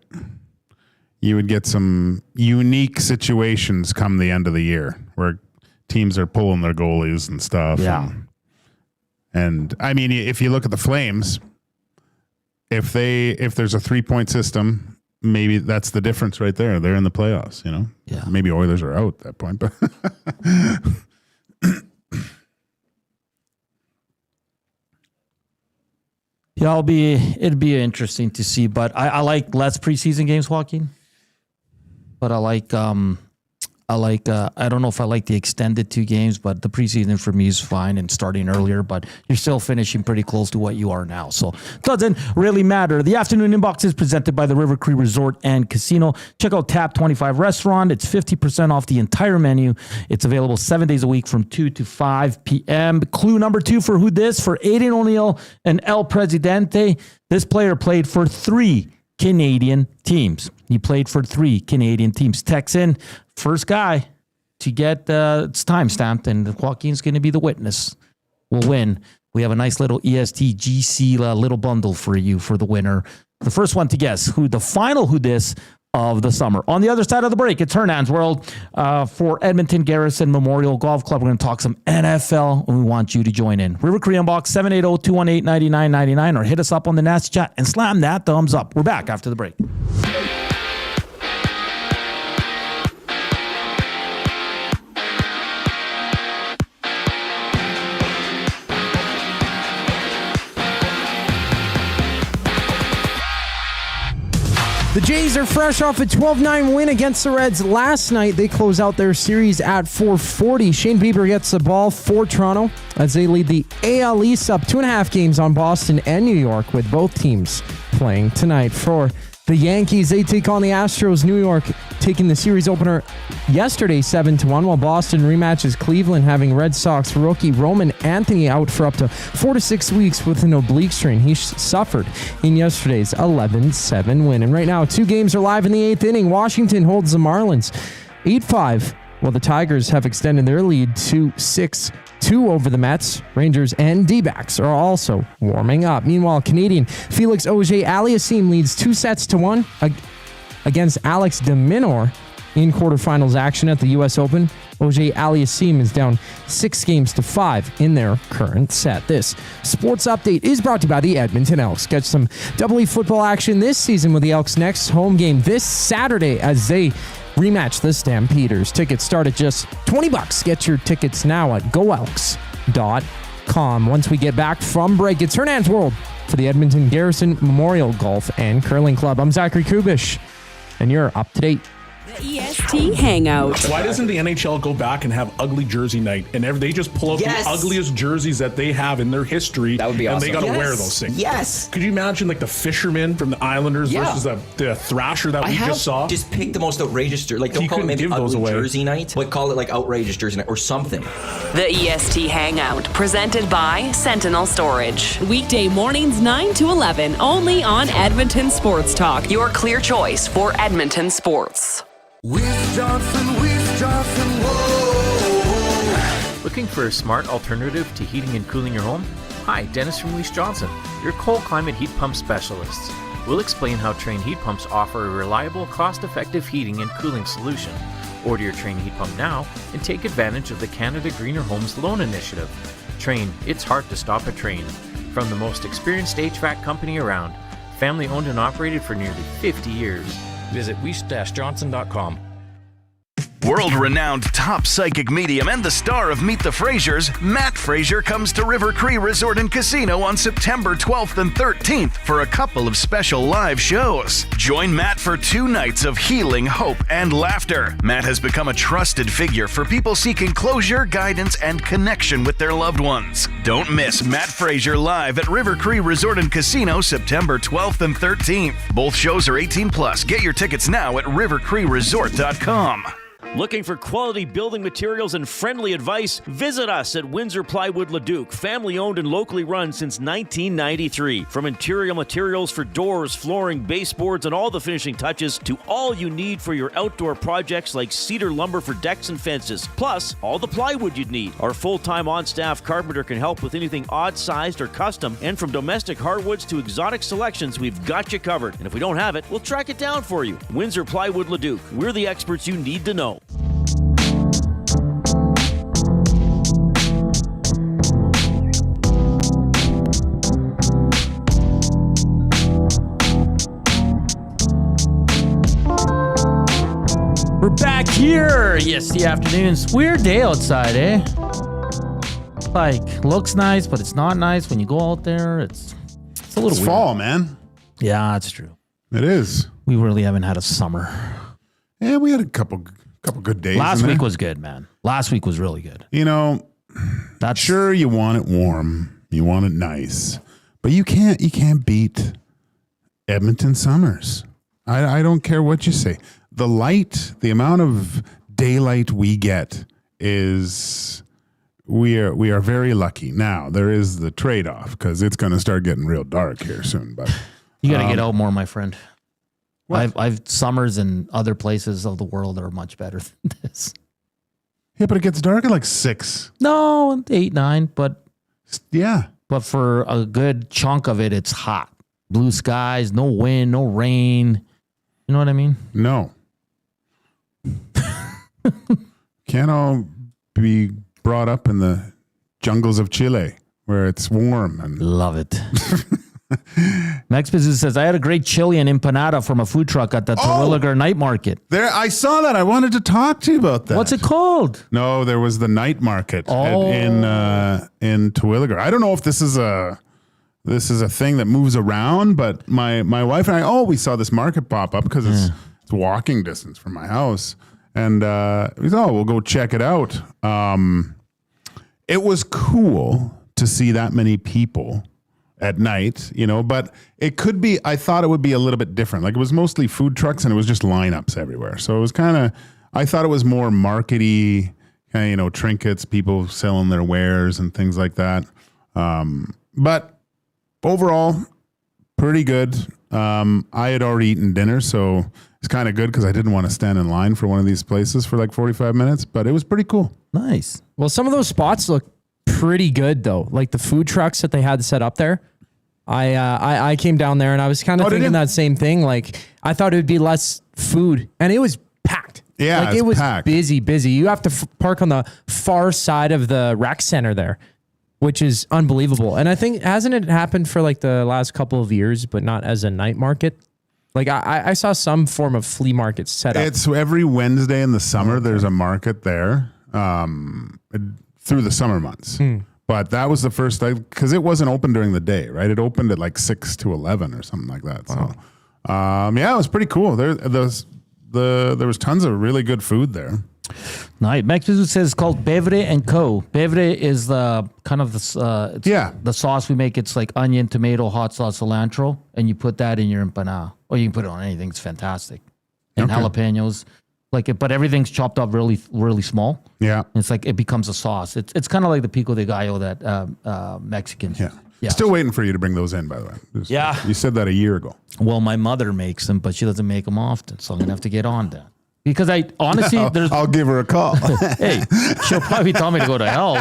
some unique situations come the end of the year where teams are pulling their goalies and stuff. Yeah. And I mean, if you look at the Flames, if there's a 3-point system, maybe that's the difference right there. They're in the playoffs, Yeah. Maybe Oilers are out at that point, but yeah, it'd be interesting to see, but I like less preseason games, Joaquin. But I don't know if I like the extended 2 games, but the preseason for me is fine and starting earlier, but you're still finishing pretty close to what you are now. So it doesn't really matter. The afternoon inbox is presented by the River Cree Resort and Casino. Check out Tap 25 Restaurant. It's 50% off the entire menu. It's available 7 days a week from 2 to 5 p.m. Clue number 2 for who this? For Aiden O'Neill and El Presidente. This player played for 3 Canadian teams. He played for 3 Canadian teams. Text in first guy to get it's time stamped, and Joaquin's going to be the witness. We'll win. We have a nice little EST GC little bundle for you for the winner. The first one to guess who the final who dis of the summer. On the other side of the break, it's Hernan's World for Edmonton Garrison Memorial Golf Club. We're going to talk some NFL, and we want you to join in. River Korean Box 780-218-9999, or hit us up on the Nats chat and slam that thumbs up. We're back after the break. The Jays are fresh off a 12-9 win against the Reds last night. They close out their series at 440. Shane Bieber gets the ball for Toronto as they lead the AL East up 2.5 games on Boston and New York, with both teams playing tonight. For the Yankees, they take on the Astros. New York taking the series opener yesterday 7-1, while Boston rematches Cleveland, having Red Sox rookie Roman Anthony out for up to 4 to 6 weeks with an oblique strain he suffered in yesterday's 11-7 win. And right now, 2 games are live in the 8th inning. Washington holds the Marlins 8-5, while the Tigers have extended their lead to 6-2 over the Mets. Rangers and D-backs are also warming up. Meanwhile, Canadian Felix Auger-Aliassime leads 2-1 against Alex de Minaur in quarterfinals action at the U.S. Open. Auger-Aliassime is down 6-5 in their current set. This sports update is brought to you by the Edmonton Elks. Catch some double-E football action this season with the Elks' next home game this Saturday as they rematch the Stampeders. Tickets start at just $20. Get your tickets now at goelks.com. Once we get back from break, it's Hernan's World for the Edmonton Garrison Memorial Golf and Curling Club. I'm Zachary Kubish, and you're up to date. The EST Hangout. Why doesn't the NHL go back and have ugly jersey night and they just pull out the ugliest jerseys that they have in their history? That would be awesome. And they got to wear those things. Yes. Could you imagine like the fisherman from the Islanders versus the Thrasher that we just saw? Just pick the most outrageous jersey. Like, don't call it maybe ugly jersey night, but call it like outrageous jersey night or something. The EST Hangout, presented by Sentinel Storage. Weekday mornings 9 to 11, only on Edmonton Sports Talk. Your clear choice for Edmonton sports. Weiss Johnson, whoa. Looking for a smart alternative to heating and cooling your home? Hi, Dennis from Weiss Johnson, your cold climate heat pump specialists. We'll explain how Trane heat pumps offer a reliable, cost-effective heating and cooling solution. Order your Trane heat pump now and take advantage of the Canada Greener Homes Loan Initiative. Trane, it's hard to stop a train. From the most experienced HVAC company around, family owned and operated for nearly 50 years. Visit weiss-johnson.com. World-renowned top psychic medium and the star of Meet the Frasers, Matt Fraser comes to River Cree Resort and Casino on September 12th and 13th for a couple of special live shows. Join Matt for 2 nights of healing, hope, and laughter. Matt has become a trusted figure for people seeking closure, guidance, and connection with their loved ones. Don't miss Matt Fraser live at River Cree Resort and Casino September 12th and 13th. Both shows are 18+. Get your tickets now at rivercreeresort.com. Looking for quality building materials and friendly advice? Visit us at Windsor Plywood Leduc, family owned and locally run since 1993. From interior materials for doors, flooring, baseboards, and all the finishing touches to all you need for your outdoor projects like cedar lumber for decks and fences, plus all the plywood you'd need. Our full-time on-staff carpenter can help with anything odd-sized or custom, and from domestic hardwoods to exotic selections, we've got you covered. And if we don't have it, we'll track it down for you. Windsor Plywood Leduc, we're the experts you need to know. We're back here. Yes, the afternoons. Weird day outside, eh? Like, looks nice, but it's not nice when you go out there. It's a little weird. Fall, man. Yeah, that's true. It is. We really haven't had a summer. Yeah, we had a couple good days. Last week was good, man. Last week was really good. You know, that's sure you want it warm, you want it nice, but you can't beat Edmonton summers. I don't care what you say. The light, the amount of daylight we get is we are very lucky. Now there is the trade-off because it's going to start getting real dark here soon. But you got to get out more, my friend. I've summers in other places of the world are much better than this. Yeah, but it gets dark at like 6. No, 8, 9, but yeah. But for a good chunk of it, it's hot. blue skies, no wind, no rain. You know what I mean? No. Can't all be brought up in the jungles of Chile where it's warm and love it. Max Business says, I had a great chili and empanada from a food truck at the Terwilliger night market. There, I saw that. I wanted to talk to you about that. What's it called? No, there was the night market in Terwilliger. I don't know if this is a thing that moves around, but my wife and I always saw this market pop up because it's walking distance from my house. And we thought, we'll go check it out. It was cool to see that many people at night, but it could be, I thought it would be a little bit different. Like it was mostly food trucks and it was just lineups everywhere. So it was I thought it was more markety, trinkets, people selling their wares and things like that. But overall, pretty good. I had already eaten dinner, so it's kind of good because I didn't want to stand in line for one of these places for like 45 minutes, but it was pretty cool. Nice. Well, some of those spots look pretty good though. Like the food trucks that they had set up there. I came down there and I was kind of thinking that same thing. Like I thought it would be less food, and it was packed. Yeah, like it was packed. busy. You have to park on the far side of the rec center there, which is unbelievable. And I think, hasn't it happened for like the last couple of years, but not as a night market? Like I saw some form of flea market set up. It's every Wednesday in the summer. There's a market there through the summer months. But that was the first day because it wasn't open during the day, right? It opened at like 6 to 11 or something like that. Wow. So, it was pretty cool. There was tons of really good food there. Nice. Max Business says it's called Bevre and Co. Bevre is the kind of the sauce we make. It's like onion, tomato, hot sauce, cilantro, and you put that in your empanada, or you can put it on anything. It's fantastic. And jalapenos, but everything's chopped up really, really small. Yeah, and it's like it becomes a sauce. It's kind of like the pico de gallo that Mexicans. Yeah. Still waiting for you to bring those in, by the way. You said that a year ago. Well, my mother makes them, but she doesn't make them often, so I'm gonna have to get on that. Because I honestly, I'll give her a call. Hey, she'll probably tell me to go to hell,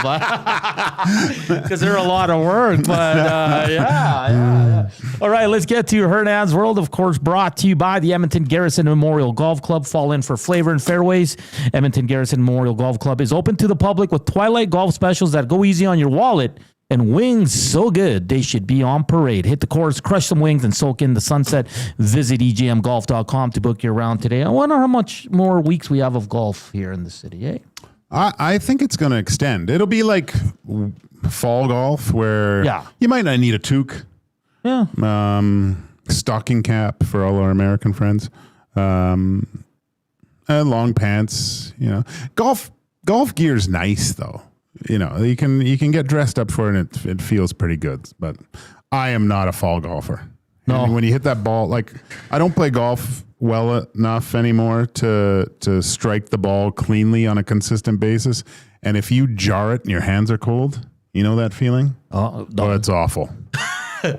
because they're a lot of work. But yeah. All right, let's get to Hernan's World. Of course, brought to you by the Edmonton Garrison Memorial Golf Club. Fall in for flavor and fairways. Edmonton Garrison Memorial Golf Club is open to the public with twilight golf specials that go easy on your wallet. And wings so good, they should be on parade. Hit the course, crush some wings, and soak in the sunset. Visit EGMGolf.com to book your round today. I wonder how much more weeks we have of golf here in the city, eh? I think it's going to extend. It'll be like fall golf where you might not need a toque. Yeah. Stocking cap for all our American friends. Long pants, Golf gear's nice, though. You can get dressed up for it and it feels pretty good, but I am not a fall golfer. No. And when you hit that ball, I don't play golf well enough anymore to strike the ball cleanly on a consistent basis. And if you jar it and your hands are cold, you know that feeling? Oh, it's awful.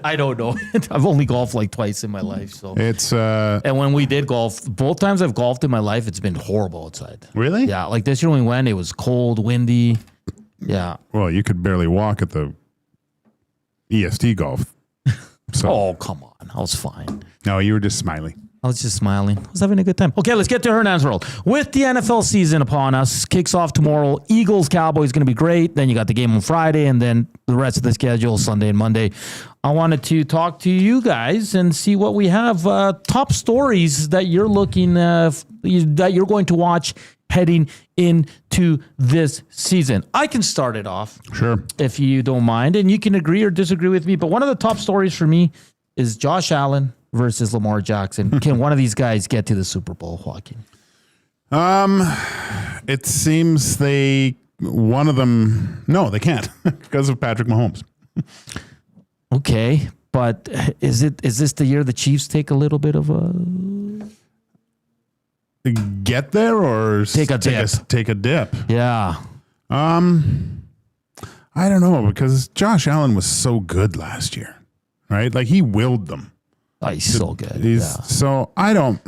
I don't know. I've only golfed like twice in my life. So it's and when we did golf, both times I've golfed in my life, it's been horrible outside. Really? Yeah. Like this year when we went, it was cold, windy. Yeah. Well, you could barely walk at the EST golf. So. Oh, come on. I was fine. No, you were just smiling. I was just smiling. I was having a good time. Okay, let's get to Hernan's World. With the NFL season upon us, kicks off tomorrow. Eagles, Cowboys going to be great. Then you got the game on Friday, and then the rest of the schedule, Sunday and Monday. I wanted to talk to you guys and see what we have. Top stories that you're looking that you're going to watch heading into this season. I can start it off. Sure. If you don't mind. And you can agree or disagree with me. But one of the top stories for me is Josh Allen versus Lamar Jackson. Can one of these guys get to the Super Bowl, Joaquin? It seems one of them, no, they can't because of Patrick Mahomes. Okay. But is this the year the Chiefs take a little bit of a... Get there or take a dip? Yeah. I don't know, because Josh Allen was so good last year, right? Like he willed them. Oh, he's so good. So I don't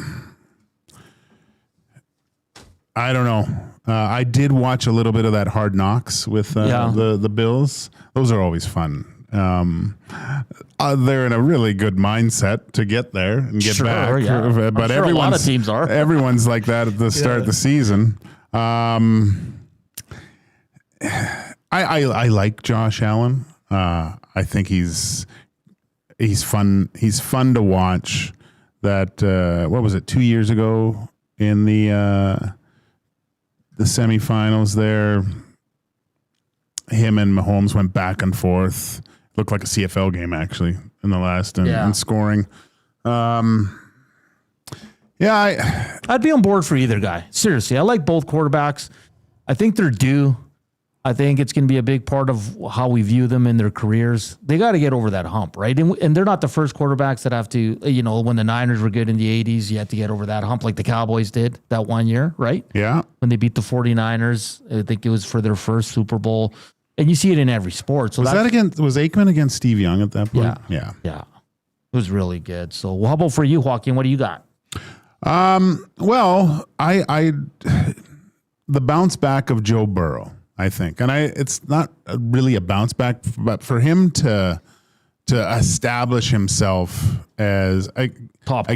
know. I did watch a little bit of that Hard Knocks with the Bills. Those are always fun. They're in a really good mindset to get there and get back. Yeah. But a lot of teams are. Everyone's like that at the start of the season. I like Josh Allen. I think he's fun. He's fun to watch. That what was it, 2 years ago in the semifinals there, him and Mahomes went back and forth. Looked like a CFL game actually in the last and scoring. I'd be on board for either guy. Seriously, I like both quarterbacks. I think they're due. I think it's going to be a big part of how we view them in their careers. They got to get over that hump, right? And they're not the first quarterbacks that have to, when the Niners were good in the 80s, you had to get over that hump like the Cowboys did that 1 year, right? Yeah. When they beat the 49ers, I think it was for their first Super Bowl. And you see it in every sport. So was Aikman against Steve Young at that point? Yeah. It was really good. So how about for you, Joaquin? What do you got? Well, the bounce back of Joe Burrow, I think. And it's not really a bounce back, but for him to establish himself as top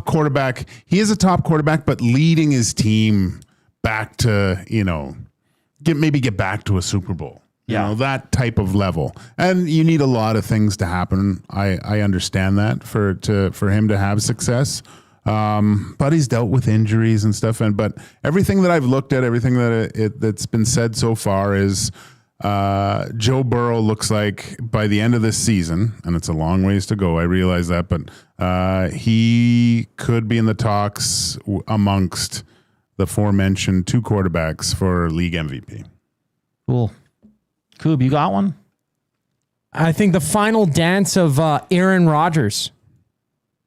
quarterback. He is a top quarterback, but leading his team back to, get back to a Super Bowl. That type of level. And you need a lot of things to happen. I understand that for him to have success. But he's dealt with injuries and stuff. But everything that I've looked at, everything that's been said so far is Joe Burrow looks like by the end of this season, and it's a long ways to go, I realize that, but he could be in the talks amongst the aforementioned two quarterbacks for league MVP. Cool. Coob, you got one? I think the final dance of Aaron Rodgers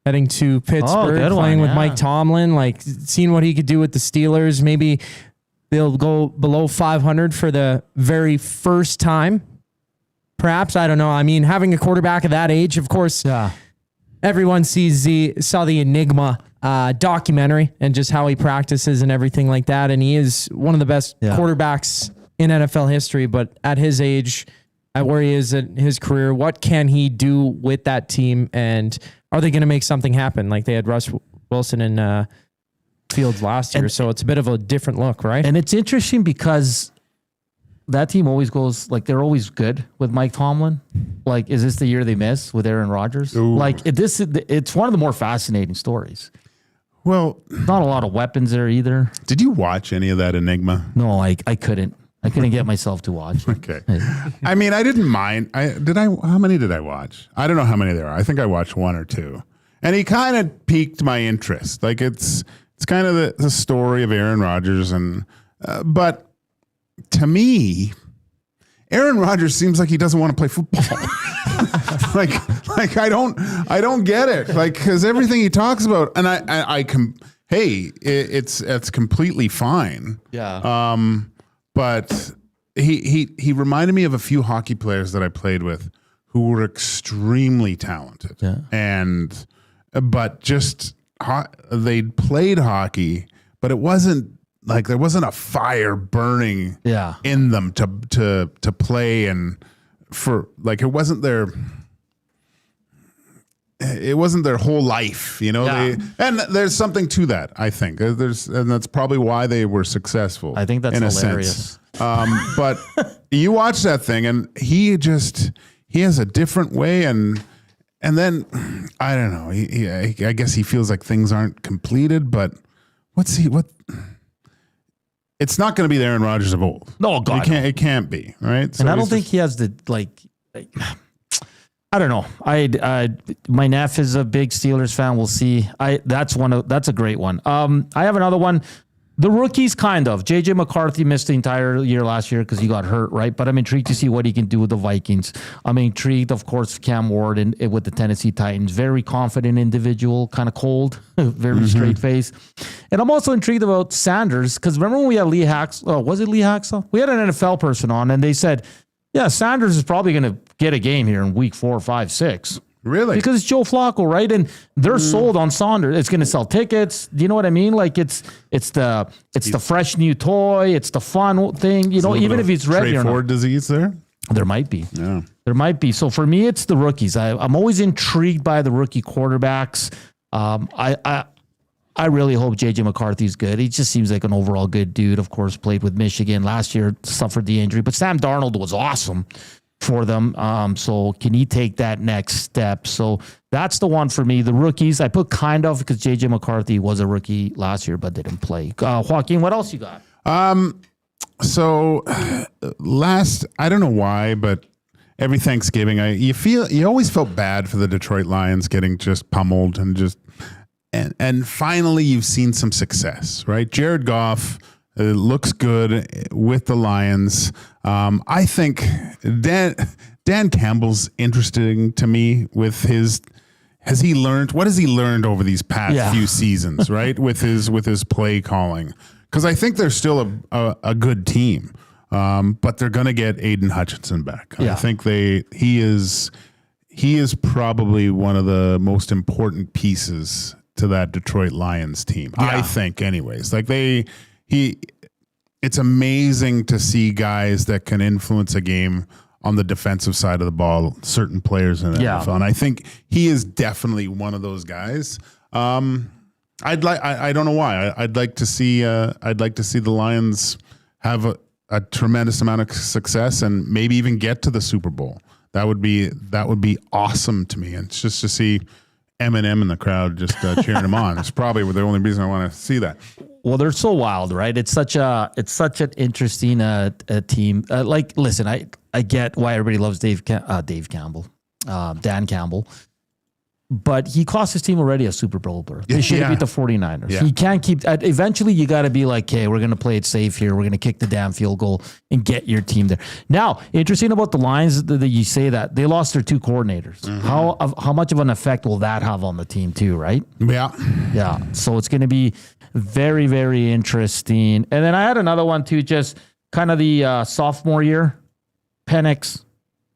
heading to Pittsburgh, playing with Mike Tomlin, seeing what he could do with the Steelers. Maybe they'll go below 500 for the very first time. Perhaps, I don't know. I mean, having a quarterback of that age, of course, everyone saw the Enigma documentary and just how he practices and everything like that. And he is one of the best quarterbacks in NFL history. But at his age, at where he is in his career, what can he do with that team? And are they going to make something happen like they had Russ Wilson and Fields last year? So it's a bit of a different look, right? And it's interesting because that team always goes, they're always good with Mike Tomlin. Is this the year they miss with Aaron Rodgers? Ooh. It's one of the more fascinating stories. Well, not a lot of weapons there either. Did you watch any of that Enigma? No, I couldn't. I couldn't get myself to watch. Okay. I mean, I didn't mind. How many did I watch? I don't know how many there are. I think I watched one or two. And he kind of piqued my interest. It's kind of the story of Aaron Rodgers. But to me, Aaron Rodgers seems like he doesn't want to play football. I don't get it. Because everything he talks about, and it's completely fine. Yeah. But he reminded me of a few hockey players that I played with who were extremely talented. Yeah. But just they played hockey, but it wasn't there wasn't a fire burning in them to play, and for it wasn't their whole life, and there's something to that, I think. And that's probably why they were successful. I think that's in hilarious. But you watch that thing, and he has a different way, and then I don't know. I guess he feels like things aren't completed, but it's not going to be the Aaron Rodgers of old. No, God, it can't be, right? So and I don't think he has the I don't know. My nephew is a big Steelers fan. We'll see. That's a great one. I have another one. The rookies, kind of. JJ McCarthy missed the entire year last year because he got hurt, right? But I'm intrigued to see what he can do with the Vikings. I'm intrigued, of course, Cam Ward and with the Tennessee Titans. Very confident individual, kind of cold, very straight face. And I'm also intrigued about Sanders because remember when we had Lee Hacksaw? Was it Lee Hacksaw? We had an NFL person on, and they said, yeah, Sanders is probably going to get a game here in week 4, 5, 6. Really? Because it's Joe Flacco, right? And they're sold on Saunders. It's going to sell tickets. Do you know what I mean? It's the fresh new toy. It's the fun thing. Even if he's ready or not. Straightforward disease there. There might be. Yeah. There might be. So for me, it's the rookies. I'm always intrigued by the rookie quarterbacks. I really hope J.J. McCarthy's good. He just seems like an overall good dude. Of course, played with Michigan last year, suffered the injury, but Sam Darnold was awesome for them. So can he take that next step? So that's the one for me. The rookies, I put kind of because J.J. McCarthy was a rookie last year, but didn't play. Joaquin, what else you got? So I don't know why, but every Thanksgiving, you always felt bad for the Detroit Lions getting just pummeled and finally you've seen some success, right? Jared Goff looks good with the Lions. I think Dan Campbell's interesting to me with what has he learned over these past few seasons, right? With his play calling. Because I think they're still a good team, but they're going to get Aiden Hutchinson back. Yeah. I think he is probably one of the most important pieces to that Detroit Lions team. Yeah. I think, anyways. Like it's amazing to see guys that can influence a game on the defensive side of the ball. Certain players in the NFL, and I think he is definitely one of those guys. I don't know why. I'd like to see the Lions have a tremendous amount of success and maybe even get to the Super Bowl. That would be awesome to me. And it's just to see Eminem in the crowd just cheering him on. It's probably the only reason I want to see that. Well, they're so wild, right? It's such an interesting team. Listen, I get why everybody loves Dan Campbell. But he cost his team already a Super Bowl berth. They should have beat the 49ers. Yeah. He can't keep... eventually, you got to be like, hey, we're going to play it safe here. We're going to kick the damn field goal and get your team there. Now, interesting about the Lions that you say that. They lost their two coordinators. Mm-hmm. How much of an effect will that have on the team too, right? Yeah. Yeah. So it's going to be very, very interesting. And then I had another one too, just kind of the sophomore year. Penix,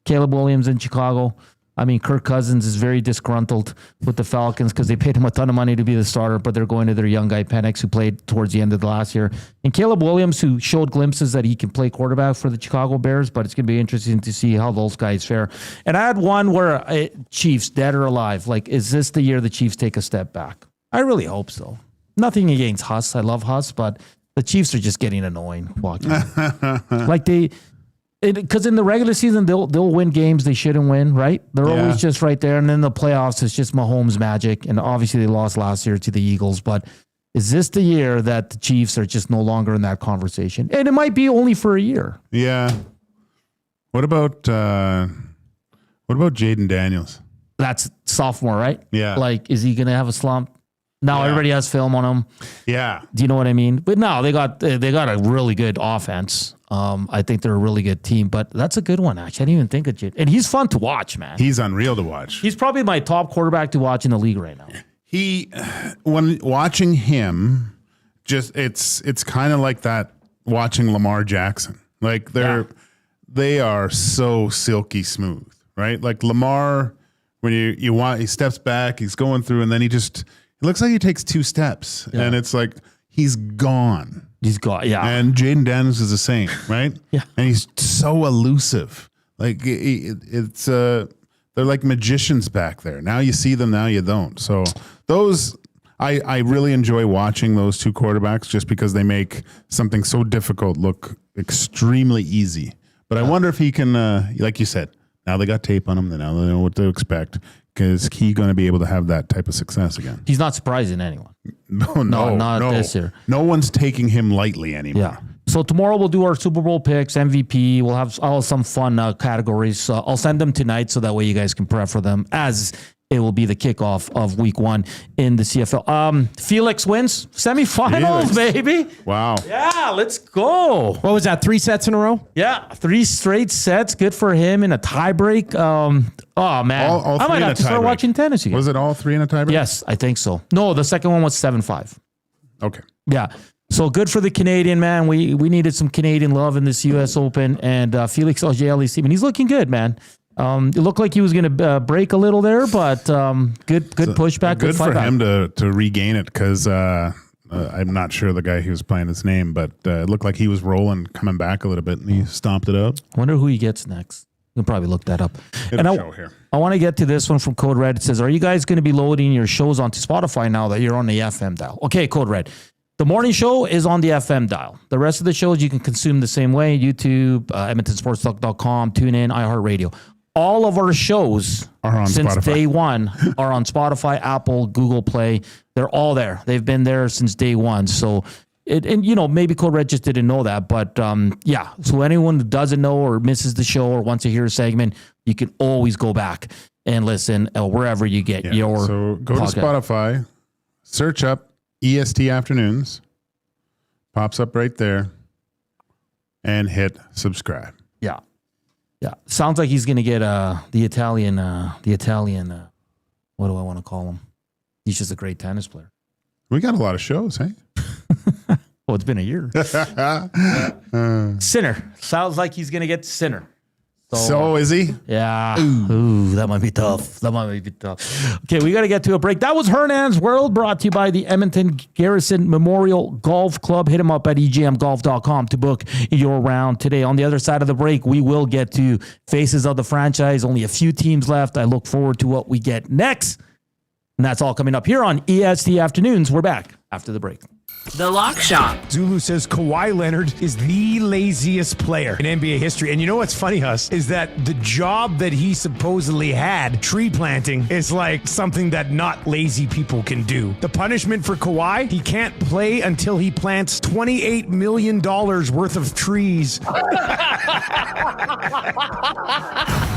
Caleb Williams in Chicago. I mean, Kirk Cousins is very disgruntled with the Falcons because they paid him a ton of money to be the starter, but they're going to their young guy, Penix, who played towards the end of the last year. And Caleb Williams, who showed glimpses that he can play quarterback for the Chicago Bears, but it's going to be interesting to see how those guys fare. And I had one where Chiefs, dead or alive, like, is this the year the Chiefs take a step back? I really hope so. Nothing against Huss. I love Huss, but the Chiefs are just getting annoying. Like because in the regular season, they'll win games they shouldn't win, right? They're always just right there. And then the playoffs, it's just Mahomes magic. And obviously they lost last year to the Eagles. But is this the year that the Chiefs are just no longer in that conversation? And it might be only for a year. Yeah. What about Jaden Daniels? That's sophomore, right? Yeah. Like, is he going to have a slump? Now everybody has film on him. Yeah. Do you know what I mean? But no, they got a really good offense. I think they're a really good team, but that's a good one, actually. I didn't even think of it. And he's fun to watch, man. He's unreal to watch. He's probably my top quarterback to watch in the league right now. When watching him, just it's kind of like that watching Lamar Jackson. Like they are so silky smooth, right? Like Lamar, when he steps back, he's going through, and then it looks like he takes two steps, and it's like he's gone. He's gone, yeah. And Jaden Daniels is the same, right? Yeah. And he's so elusive. Like it's they're like magicians back there. Now you see them, now you don't. So those I really enjoy watching those two quarterbacks just because they make something so difficult look extremely easy. But I wonder if he can, like you said, now they got tape on him. Now they know what to expect. Is he going to be able to have that type of success again? He's not surprising anyone. No, not this year. No one's taking him lightly anymore. Yeah. So tomorrow we'll do our Super Bowl picks, MVP. I'll have some fun categories. I'll send them tonight so that way you guys can prep for them as it will be the kickoff of week 1 in the CFL. Felix wins semifinals, baby. Wow. Yeah, let's go. What was that, 3 sets in a row? Yeah, 3 straight sets. Good for him in a tiebreak. Oh, man. All I might have to start watching tennis again. Was it all 3 in a tiebreak? Yes, I think so. No, the second one was 7-5. Okay. Yeah. So good for the Canadian, man. We needed some Canadian love in this U.S. Open, and Felix Auger-Aliassime, team, and he's looking good, man. It looked like he was going to break a little there, but good pushback. Good for him to regain it because I'm not sure the guy who was playing his name, but it looked like he was rolling, coming back a little bit, and he stomped it out. I wonder who he gets next. You'll probably look that up. And I want to get to this one from Code Red. It says, are you guys going to be loading your shows onto Spotify now that you're on the FM dial? Okay, Code Red. The morning show is on the FM dial. The rest of the shows you can consume the same way. YouTube, EdmontonSportsTalk.com, TuneIn, iHeartRadio. All of our shows are on since Spotify. day one are on Spotify, Apple, Google Play. They're all there. They've been there since day one. So, maybe Code Red just didn't know that. But, so anyone who doesn't know or misses the show or wants to hear a segment, you can always go back and listen wherever you get your So go podcast. to Spotify, search up EST Afternoons, pops up right there, and hit subscribe. Yeah. Sounds like he's going to get the Italian, what do I want to call him? He's just a great tennis player. We got a lot of shows, hey? Oh, it's been a year. Sinner. Sounds like he's going to get Sinner. So is he? Yeah. Ooh, that might be tough. Okay, we got to get to a break. That was Hernan's World, brought to you by the Edmonton Garrison Memorial Golf Club. Hit him up at egmgolf.com to book your round today. On the other side of the break, we will get to faces of the franchise. Only a few teams left. I look forward to what we get next. And that's all coming up here on EST Afternoons. We're back after the break. The Lock Shop. Zulu says Kawhi Leonard is the laziest player in NBA history. And you know what's funny, Huss, is that the job that he supposedly had, tree planting, is like something that not lazy people can do. The punishment for Kawhi, he can't play until he plants $28 million worth of trees. The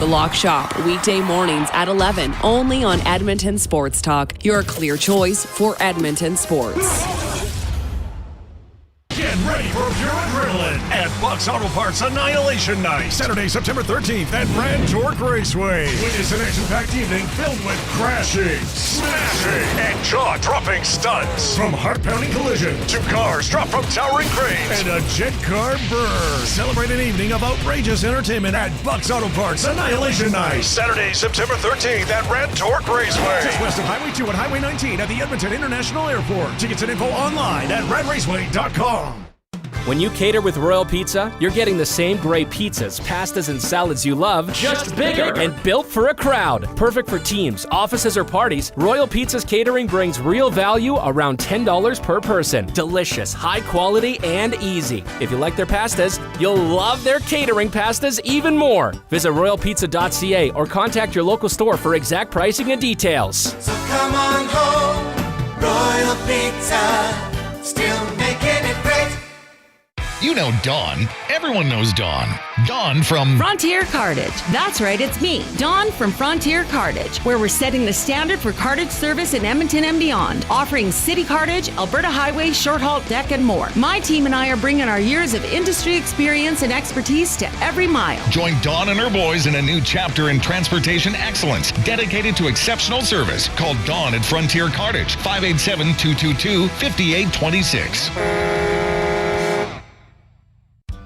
Lock Shop, weekday mornings at 11, only on Edmonton Sports Talk, your clear choice for Edmonton sports. Get ready for pure adrenaline at Buck's Auto Parts Annihilation Night, Saturday, September 13th at Brand Torque Raceway. Witness an action-packed evening filled with crashing, smashing, and jaw-dropping stunts. From heart-pounding collision to cars dropped from towering cranes and a jet car burn. Celebrate an evening of outrageous entertainment at Buck's Auto Parts Annihilation Night, Saturday, September 13th at Brand Torque Raceway. Just west of Highway 2 and Highway 19 at the Edmonton International Airport. Tickets and info online at radraceway.com. When you cater with Royal Pizza, you're getting the same great pizzas, pastas, and salads you love, just bigger and built for a crowd. Perfect for teams, offices, or parties, Royal Pizza's catering brings real value around $10 per person. Delicious, high quality, and easy. If you like their pastas, you'll love their catering pastas even more. Visit royalpizza.ca or contact your local store for exact pricing and details. So come on home, Royal Pizza, still making it great. You know Dawn. Everyone knows Dawn. Dawn from Frontier Cartage. That's right, it's me, Dawn from Frontier Cartage, where we're setting the standard for cartage service in Edmonton and beyond, offering city cartage, Alberta Highway, short haul deck, and more. My team and I are bringing our years of industry experience and expertise to every mile. Join Dawn and her boys in a new chapter in transportation excellence, dedicated to exceptional service. Call Dawn at Frontier Cartage, 587-222-5826.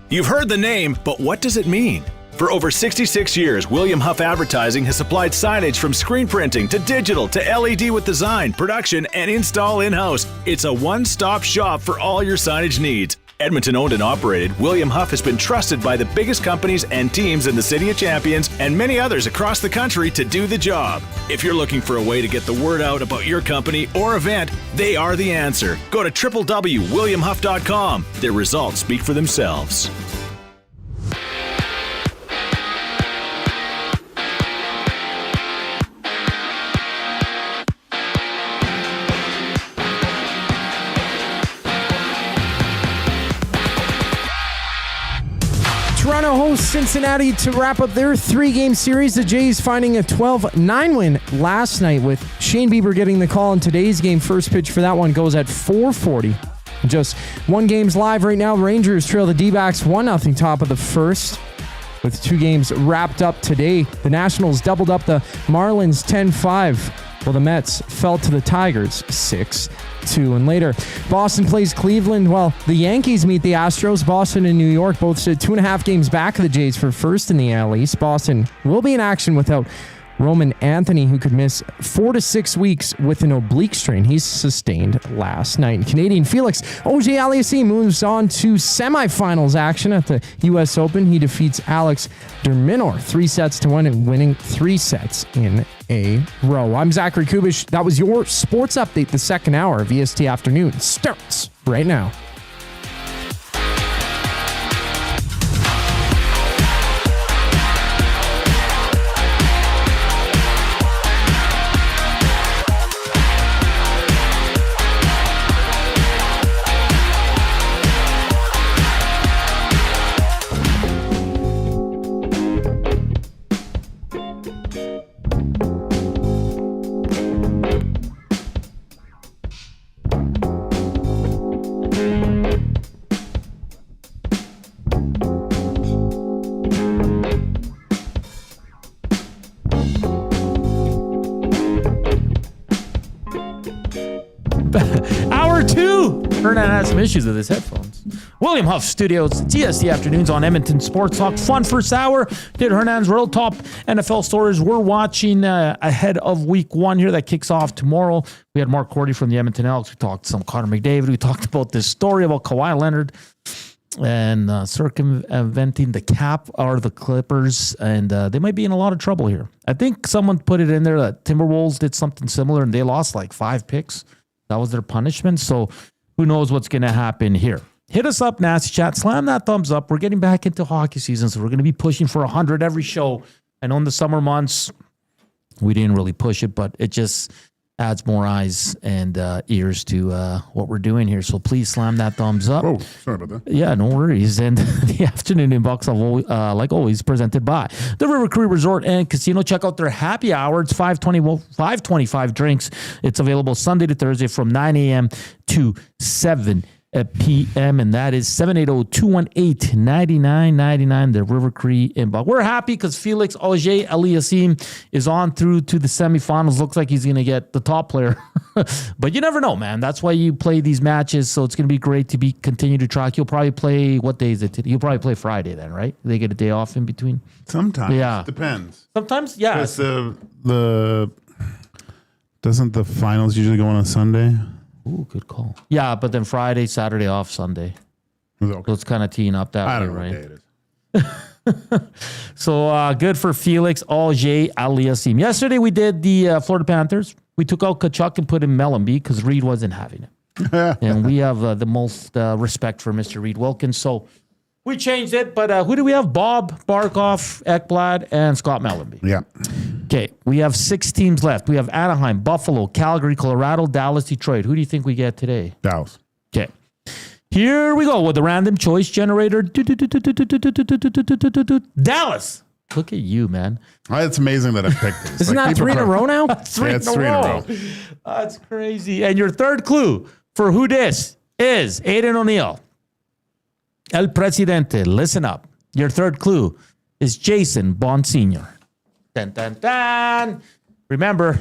You've heard the name, but what does it mean? For over 66 years, William Huff Advertising has supplied signage from screen printing to digital to LED with design, production, and install in-house. It's a one-stop shop for all your signage needs. Edmonton owned and operated, William Huff has been trusted by the biggest companies and teams in the City of Champions and many others across the country to do the job. If you're looking for a way to get the word out about your company or event, they are the answer. Go to www.williamhuff.com. Their results speak for themselves. Toronto hosts Cincinnati to wrap up their three-game series. The Jays finding a 12-9 win last night, with Shane Bieber getting the call in today's game. First pitch for that one goes at 4:40. Just one game's live right now. Rangers trail the D-backs 1-0 top of the first. With two games wrapped up today, the Nationals doubled up the Marlins 10-5, while the Mets fell to the Tigers 6-2. And later, Boston plays Cleveland, while the Yankees meet the Astros. Boston and New York both sit 2.5 games back of the Jays for first in the AL East. Boston will be in action without Roman Anthony, who could miss 4 to 6 weeks with an oblique strain he's sustained last night. Canadian Felix Auger-Aliassime moves on to semifinals action at the U.S. Open. He defeats Alex de Minaur 3-1 and winning 3 sets in a row. I'm Zachary Kubish. That was your sports update. The second hour of EST Afternoon starts right now. Hour 2. Hernan has some issues with his headphones. William Huff Studios, TSD Afternoons on Edmonton Sports Talk. Fun first hour. Did Hernan's World Top NFL stories. We're watching ahead of week 1 here that kicks off tomorrow. We had Mark Cordy from the Edmonton Elks. We talked some Connor McDavid. We talked about this story about Kawhi Leonard and circumventing the cap or the Clippers. And they might be in a lot of trouble here. I think someone put it in there that Timberwolves did something similar and they lost like 5 picks. That was their punishment. So who knows what's going to happen here. Hit us up, Nasty Chat. Slam that thumbs up. We're getting back into hockey season, so we're going to be pushing for 100 every show. I know in the summer months, we didn't really push it, but it just adds more eyes and ears to what we're doing here. So please slam that thumbs up. Oh, sorry about that. Yeah, no worries. And the afternoon inbox, like always, presented by the River Cree Resort and Casino. Check out their happy hour. It's 525 drinks. It's available Sunday to Thursday from 9 a.m. to 7 p.m. And that is 780-218-9999, the River Cree inbox. We're happy because Felix Auger-Aliassime is on through to the semifinals. Looks like he's going to get the top player. But you never know, man. That's why you play these matches. So it's going to be great to continue to track. You'll probably play, what day is it today? You'll probably play Friday then, right? They get a day off in between? Sometimes. Yeah. Depends. Sometimes, yeah. Doesn't the finals usually go on a Sunday? Ooh, good call. Yeah, but then Friday, Saturday off, Sunday. Okay. So it's kind of teeing up that way, I don't know right? what day it is. So good for Felix Auger-Aliassime. Yesterday we did the Florida Panthers. We took out Kachuk and put in Mellenby because Reed wasn't having it. And we have the most respect for Mr. Reed Wilkins. So we changed it. But who do we have? Bob, Barkov, Ekblad, and Scott Mellenby. Yeah. Okay, we have 6 teams left. We have Anaheim, Buffalo, Calgary, Colorado, Dallas, Detroit. Who do you think we get today? Dallas. Okay. Here we go with the random choice generator. Dallas. Look at you, man. It's amazing that I picked this. Isn't that 3 in a row now? Three in a row. That's crazy. And your third clue for who this is Aiden O'Neill. El Presidente, listen up. Your third clue is Jason Bonsignor. Dun, dun, dun. Remember,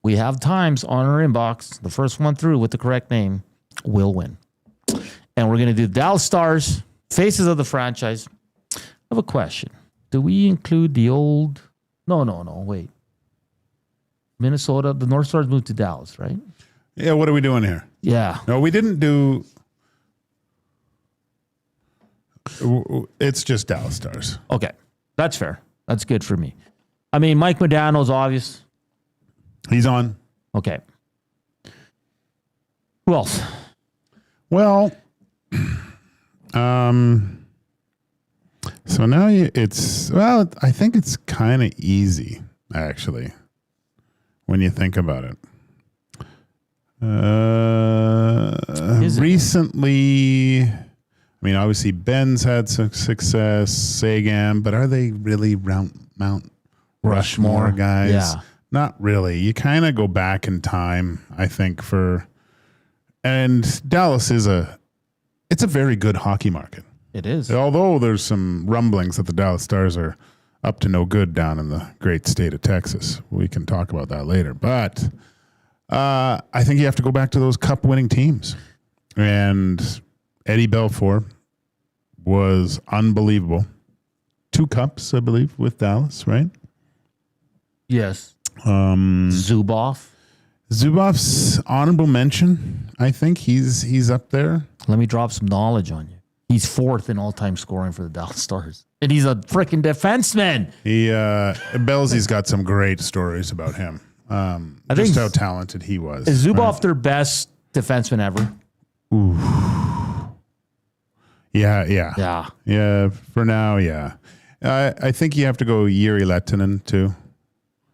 we have times on our inbox. The first one through with the correct name will win. And we're going to do Dallas Stars, faces of the franchise. I have a question. Do we include the old... No, wait. Minnesota, the North Stars moved to Dallas, right? Yeah, what are we doing here? Yeah. No, we didn't do... It's just Dallas Stars. Okay. That's fair. That's good for me. I mean, Mike Modano's obvious. He's on. Okay. Who else? Well, so now I think it's kind of easy, actually, when you think about it. Recently, I mean, obviously Ben's had some success, Sagan, but are they really Mount Rushmore guys? Yeah. Not really. You kind of go back in time, I think, and Dallas it's a very good hockey market. It is. Although there's some rumblings that the Dallas Stars are up to no good down in the great state of Texas. We can talk about that later. But I think you have to go back to those cup-winning teams. And Eddie Belfour was unbelievable. 2 cups, I believe, with Dallas, right? Yes. Zubov. Zubov's honorable mention. I think he's up there. Let me drop some knowledge on you. He's 4th in all-time scoring for the Dallas Stars. And he's a freaking defenseman. Belzy's got some great stories about him. I think how talented he was. Is Zubov their best defenseman ever? Ooh. Yeah. For now, yeah. I think you have to go Yuri Lehtinen too.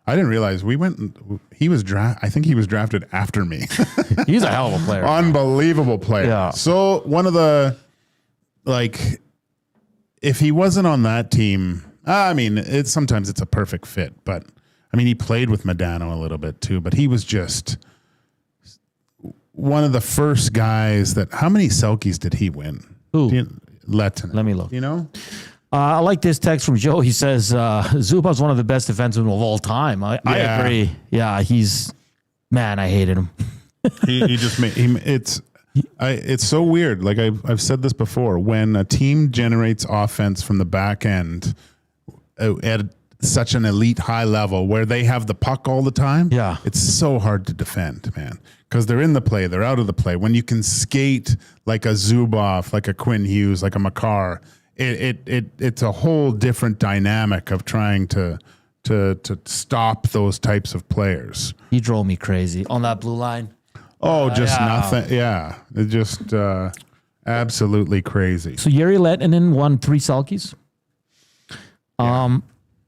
I didn't realize he was I think he was drafted after me. He's a hell of a player. Unbelievable player. Yeah. So one of the, if he wasn't on that team, sometimes it's a perfect fit, but he played with Modano a little bit too, but he was just one of the first guys how many Selkies did he win? Who? Lehtinen. Let me look. You know? I like this text from Joe. He says, Zubov's one of the best defensemen of all time. I agree. Yeah, I hated him. he just made it's so weird. Like I've said this before, when a team generates offense from the back end at such an elite high level where they have the puck all the time, it's so hard to defend, man. Because they're in the play, they're out of the play. When you can skate like a Zubov, like a Quinn Hughes, like a Makar, it's a whole different dynamic of trying to stop those types of players. He drove me crazy on that blue line. Oh, just nothing. Yeah, it just absolutely crazy. So Yuri Lehtinen won 3 Selkies.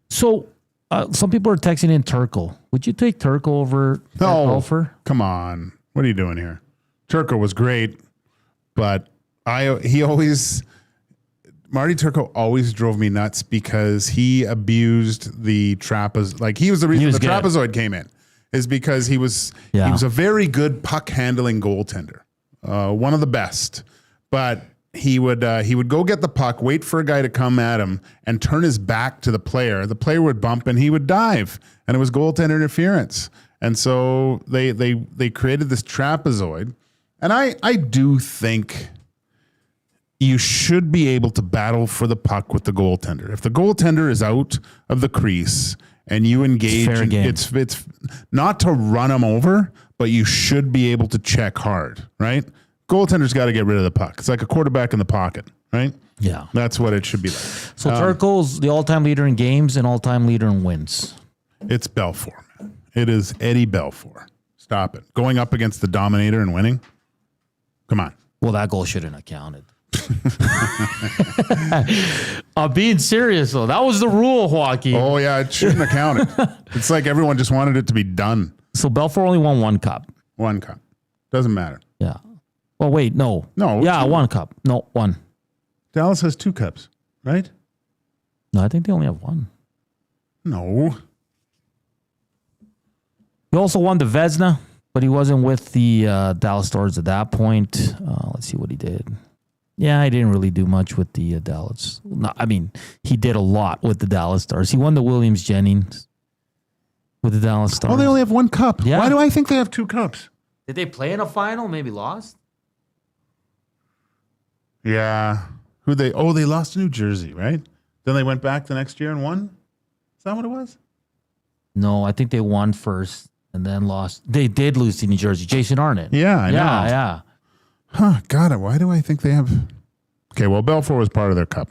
So some people are texting in Turco. Would you take Turco over Belfour? Come on. What are you doing here? Turco was great, but Marty Turco always drove me nuts because he abused the trapezoid. Like he was the reason the trapezoid came in, is because he was a very good puck handling goaltender, one of the best. But he would go get the puck, wait for a guy to come at him, and turn his back to the player. The player would bump and he would dive, and it was goaltender interference. And so they created this trapezoid, and I do think you should be able to battle for the puck with the goaltender. If the goaltender is out of the crease and you engage, it's not to run him over, but you should be able to check hard, right? Goaltender's got to get rid of the puck. It's like a quarterback in the pocket, right? Yeah. That's what it should be like. So Turco's the all-time leader in games and all-time leader in wins. It's Belfour, man. It is Eddie Belfour. Stop it. Going up against the Dominator and winning? Come on. Well, that goal shouldn't have counted. I'm being serious though. That was the rule, Joaquin. Oh yeah, it shouldn't have counted. It's like everyone just wanted it to be done. So Belfour only won 1 cup. 1 cup. Doesn't matter. Yeah. Oh wait, no. Yeah, 1 cup. No, 1. Dallas has 2 cups, right? No, I think they only have 1. No. He also won the Vezina, but he wasn't with the Dallas Stars at that point. Let's see what he did. Yeah, I didn't really do much with the Dallas. No, he did a lot with the Dallas Stars. He won the Williams Jennings with the Dallas Stars. Oh, they only have 1 cup. Yeah. Why do I think they have 2 cups? Did they play in a final? Maybe lost? Yeah. They lost to New Jersey, right? Then they went back the next year and won? Is that what it was? No, I think they won first and then lost. They did lose to New Jersey. Jason Arnott. Yeah, I know. Yeah. Huh, got it. Why do I think they have... Okay, well, Belfour was part of their cup.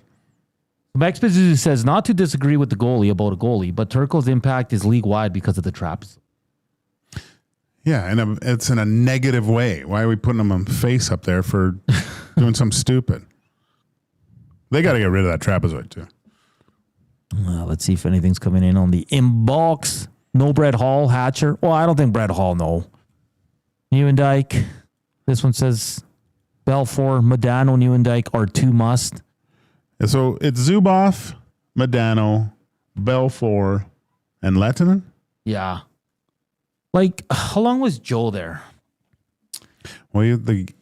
Max Pizzuzzi says, not to disagree with the goalie about a goalie, but Turco's impact is league-wide because of the traps. Yeah, and it's in a negative way. Why are we putting them on face up there for doing something stupid? They got to get rid of that trapezoid, too. Let's see if anything's coming in on the inbox. No Brett Hall, Hatcher. Well, I don't think Brett Hall, no. Nieuwendyk. This one says... Belfour, Modano, Nieuwendyk are 2 must. So it's Zubov, Modano, Belfour, and Lehtinen? Yeah. Like, how long was Joe there? Well, the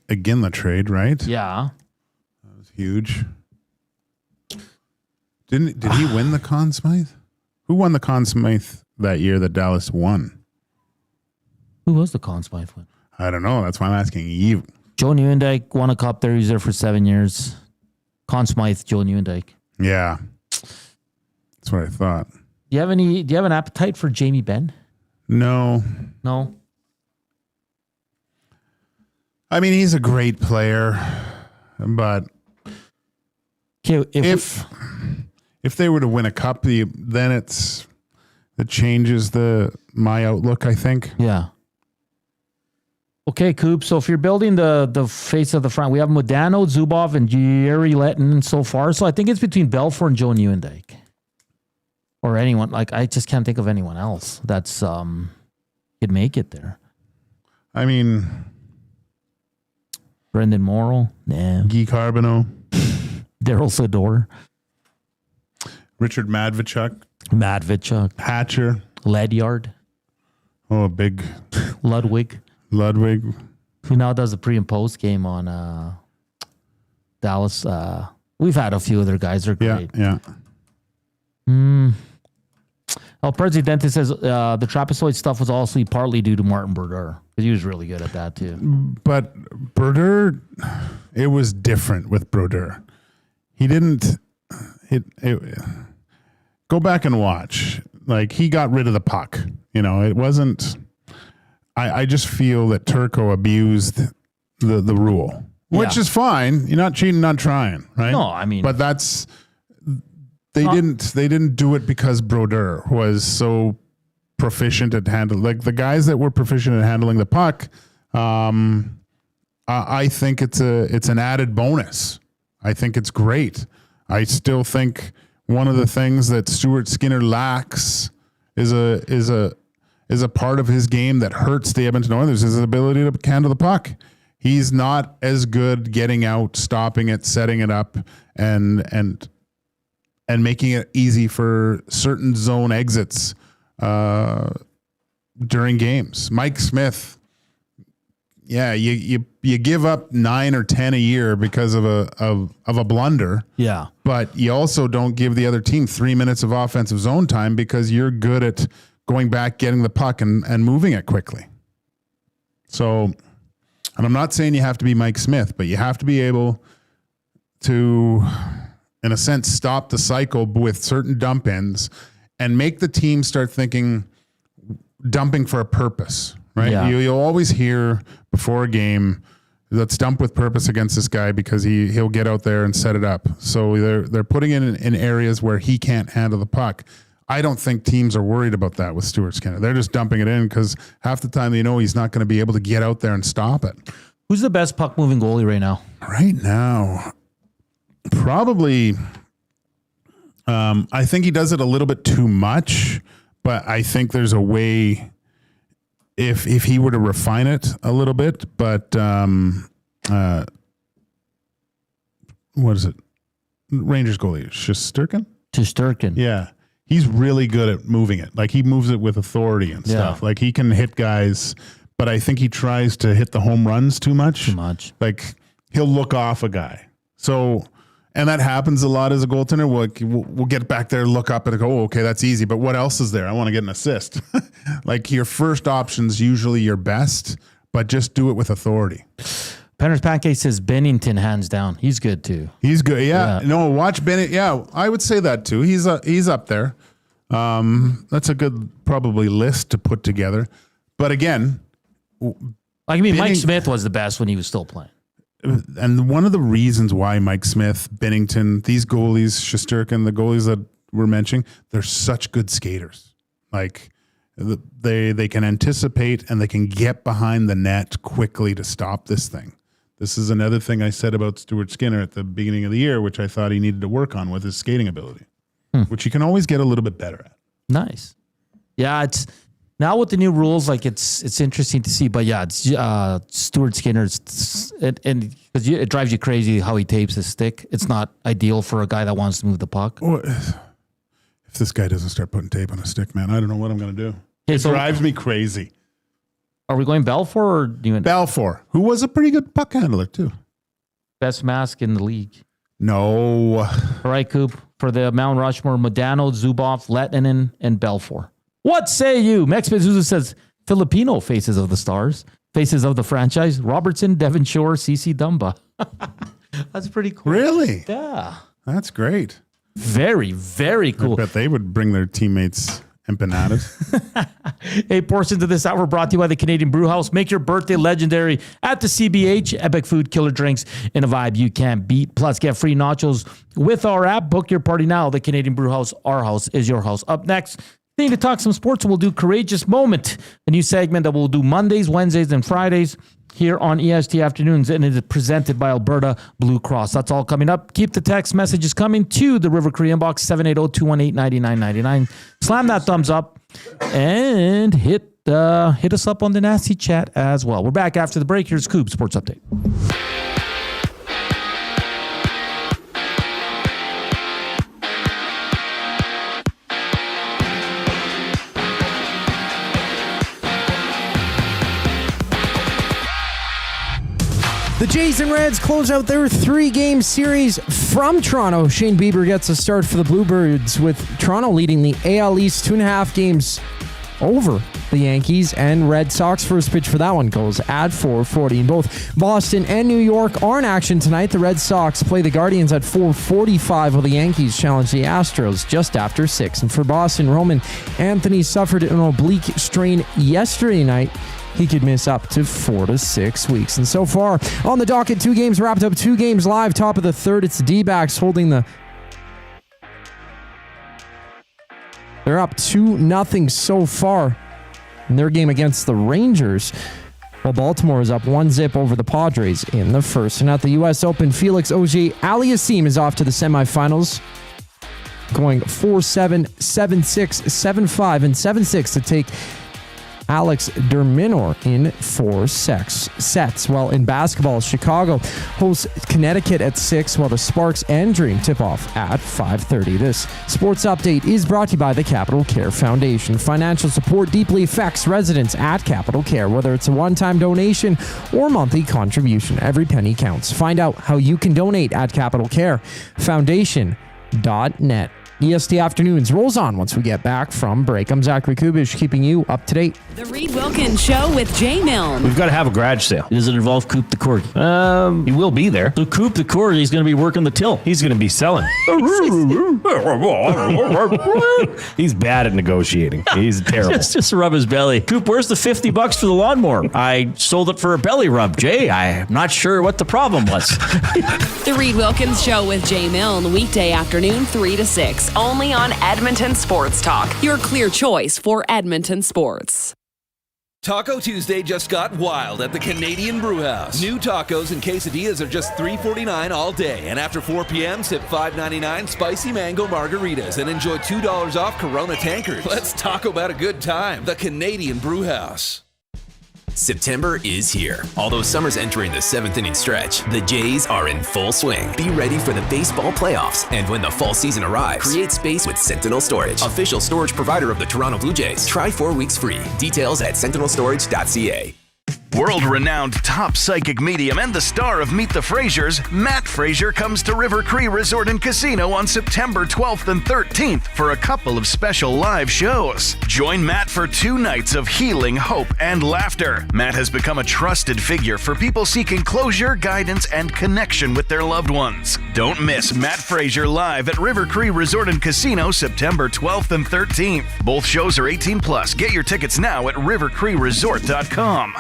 trade, right? Yeah. That was huge. Did he win the Conn Smythe? Who won the Conn Smythe that year that Dallas won? Who was the Conn Smythe one? I don't know. That's why I'm asking you. Joe Nieuwendyk won a cup there. He was there for 7 years. Conn Smythe, Joe Nieuwendyk. Yeah. That's what I thought. Do you have an appetite for Jamie Benn? No. I mean, he's a great player, but if they were to win a cup, then it changes my outlook, I think. Yeah. Okay, Coop. So if you're building the face of the front, we have Modano, Zubov, and Jerry Letton so far. So I think it's between Belfour and Joe Nieuwendyk. Or anyone. Like, I just can't think of anyone else that's could make it there. I mean, Brendan Morrill. Nah. Guy Carbonneau. Daryl Sador. Richard Madvichuk. Hatcher. Ledyard. Oh, a big. Ludwig. Who now does the pre and post game on Dallas. We've had a few other guys. They're great. Yeah. El Presidente says the trapezoid stuff was also partly due to Martin Brodeur. He was really good at that too. But Brodeur, it was different with Brodeur. He didn't. Go back and watch. Like, he got rid of the puck. It wasn't. I just feel that Turco abused the rule, which is fine. You're not cheating, not trying, right? No, I mean, but that's. They didn't do it because Brodeur was so proficient at handling, like the guys that were proficient at handling the puck. I think it's an added bonus. I think it's great. I still think one of the things that Stuart Skinner lacks is a part of his game that hurts the Edmonton Oilers, is his ability to handle the puck. He's not as good getting out, stopping it, setting it up, and making it easy for certain zone exits during games. Mike Smith, you give up 9 or 10 a year because of a blunder. Yeah, but you also don't give the other team 3 minutes of offensive zone time because you're good at going back, getting the puck, and moving it quickly. So, and I'm not saying you have to be Mike Smith, but you have to be able to, in a sense, stop the cycle with certain dump ins and make the team start thinking dumping for a purpose, right? Yeah. You'll always hear before a game, let's dump with purpose against this guy because he'll get out there and set it up. So they're putting it in areas where he can't handle the puck. I don't think teams are worried about that with Stuart Skinner. They're just dumping it in because half the time he's not going to be able to get out there and stop it. Who's the best puck moving goalie right now? Right now, probably. I think he does it a little bit too much, but I think there's a way if he were to refine it a little bit. But what is it? Rangers goalie Shesterkin. Yeah. He's really good at moving it. Like, he moves it with authority and stuff. Yeah. Like, he can hit guys, but I think he tries to hit the home runs too much. Like, he'll look off a guy. So, and that happens a lot as a goaltender. We'll get back there, look up and go, oh, okay, that's easy. But what else is there? I want to get an assist. Like, your first option's usually your best, but just do it with authority. Penner's Pancake says Bennington, hands down. He's good too. He's good. Yeah. No, watch Bennett. Yeah, I would say that too. He's up there. That's a good probably list to put together. But again, Mike Smith was the best when he was still playing. And one of the reasons why Mike Smith, Bennington, these goalies, Shesterkin, the goalies that we're mentioning, they're such good skaters. Like, they can anticipate and they can get behind the net quickly to stop this thing. This is another thing I said about Stuart Skinner at the beginning of the year, which I thought he needed to work on with his skating ability, which he can always get a little bit better at. Nice. Yeah, it's now with the new rules, like it's interesting to see. But yeah, it's Stuart Skinner's, and because it drives you crazy how he tapes his stick. It's not ideal for a guy that wants to move the puck. If this guy doesn't start putting tape on his stick, man, I don't know what I'm going to do. It drives me crazy. Are we going Belfour or Belfour, who was a pretty good puck handler too. Best mask in the league. No. All right, Coop. For the Mount Rushmore, Modano, Zubov, Lettinen, and Belfour. What say you? Max Bezuza says Filipino faces of the stars, faces of the franchise, Robertson, Devon Shore, CC Dumba. That's pretty cool. Really? Yeah. That's great. Very, very cool. I bet they would bring their teammates empanadas. Hey, portions of this hour brought to you by the Canadian Brew House. Make your birthday legendary at the CBH. Epic food, killer drinks, and a vibe you can't beat. Plus, get free nachos with our app. Book your party now. The Canadian Brew House, our house is your house. Up next, we need to talk some sports. We'll do Courageous Moment, a new segment that we'll do Mondays, Wednesdays, and Fridays here on EST Afternoons, and it is presented by Alberta Blue Cross. That's all coming up. Keep the text messages coming to the River Cree inbox, 780-218-9999. Slam that thumbs up and hit us up on the nasty chat as well. We're back after the break. Here's Coop Sports Update. The Jays and Reds close out their 3-game series from Toronto. Shane Bieber gets a start for the Bluebirds, with Toronto leading the AL East 2.5 games over the Yankees and Red Sox. First pitch for that one goes at 4:40. Both Boston and New York are in action tonight. The Red Sox play the Guardians at 4:45, while the Yankees challenge the Astros just after 6. And for Boston, Roman Anthony suffered an oblique strain yesterday night. He could miss up to 4 to 6 weeks. And so far on the docket, 2 games wrapped up, 2 games live. Top of the third, it's the D-backs holding the... They're up 2-0 so far in their game against the Rangers, while Baltimore is up 1-0 over the Padres in the first. And at the U.S. Open, Felix Auger-Aliassime is off to the semifinals, going 4-7, 7-6, 7-5, and 7-6 to take Alex Derminor in 4 sets. While in basketball, Chicago hosts Connecticut at 6, while the Sparks and Dream tip off at 5:30. This sports update is brought to you by the Capital Care Foundation. Financial support deeply affects residents at Capital Care, whether it's a one-time donation or monthly contribution. Every penny counts. Find out how you can donate at capitalcarefoundation.net. EST Afternoons rolls on once we get back from break. I'm Zachary Kubish, keeping you up to date. The Reed Wilkins Show with Jay Milne. We've got to have a garage sale. Does it involve Coop the Cordy? He will be there. So Coop the Cordy, he's going to be working the till. He's going to be selling. He's bad at negotiating. He's terrible. just rub his belly. Coop, where's the $50 for the lawnmower? I sold it for a belly rub, Jay. I'm not sure what the problem was. The Reed Wilkins Show with Jay Milne, weekday afternoon, 3 to 6. Only on Edmonton Sports Talk, your clear choice for Edmonton sports. Taco Tuesday just got wild at the Canadian Brew House. New tacos and quesadillas are just $3.49 all day. And after 4 p.m., sip $5.99 spicy mango margaritas and enjoy $2 off Corona tankers. Let's talk about a good time. The Canadian Brew House. September is here. Although summer's entering the 7th inning stretch, the Jays are in full swing. Be ready for the baseball playoffs, and when the fall season arrives, create space with Sentinel Storage, official storage provider of the Toronto Blue Jays. Try 4 weeks free. Details at sentinelstorage.ca. World-renowned top psychic medium and the star of Meet the Frasers, Matt Fraser comes to River Cree Resort and Casino on September 12th and 13th for a couple of special live shows. Join Matt for 2 nights of healing, hope, and laughter. Matt has become a trusted figure for people seeking closure, guidance, and connection with their loved ones. Don't miss Matt Fraser live at River Cree Resort and Casino September 12th and 13th. Both shows are 18+. Get your tickets now at rivercreeresort.com.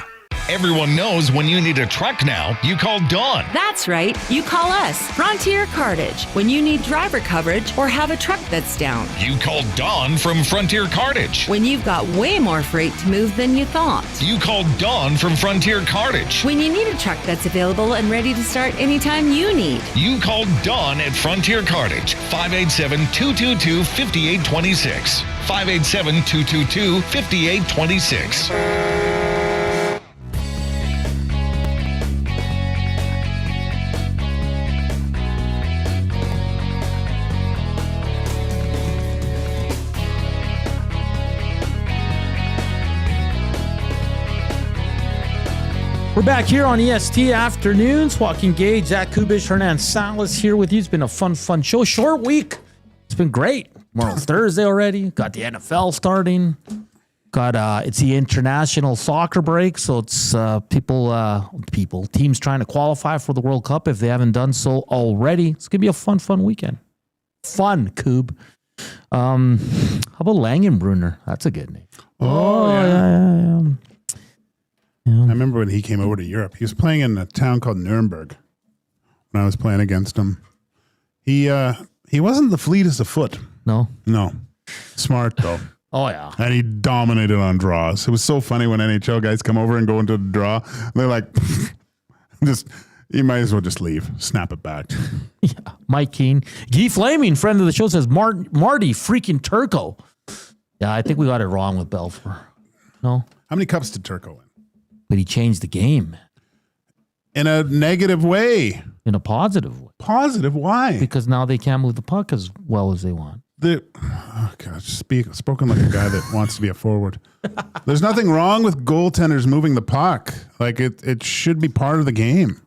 Everyone knows when you need a truck now, you call Dawn. That's right. You call us, Frontier Cartage, when you need driver coverage or have a truck that's down. You call Dawn from Frontier Cartage. When you've got way more freight to move than you thought. You call Dawn from Frontier Cartage. When you need a truck that's available and ready to start anytime you need. You call Dawn at Frontier Cartage, 587-222-5826. 587-222-5826. We're back here on EST Afternoons. Joaquin, Gage, Zach Kubish, Hernan, Salas here with you. It's been a fun show. Short week. It's been great. Tomorrow's Thursday already. Got the NFL starting. It's the international soccer break, so it's teams trying to qualify for the World Cup if they haven't done so already. It's gonna be a fun weekend. Fun, Coob. How about Langenbrunner? That's a good name. Yeah. I remember when he came over to Europe. He was playing in a town called Nuremberg when I was playing against him. He wasn't the fleetest of foot. No. Smart, though. Oh, yeah. And he dominated on draws. It was so funny when NHL guys come over and go into the draw. They're like, you might as well just leave. Snap it back. Yeah. Mike Keane. Guy Flaming, friend of the show, says Marty freaking Turco. Yeah, I think we got it wrong with Belfour. No? How many cups did Turco win? But he changed the game. In a negative way. In a positive way. Positive? Why? Because now they can't move the puck as well as they want. Spoken like a guy that wants to be a forward. There's nothing wrong with goaltenders moving the puck. Like it should be part of the game.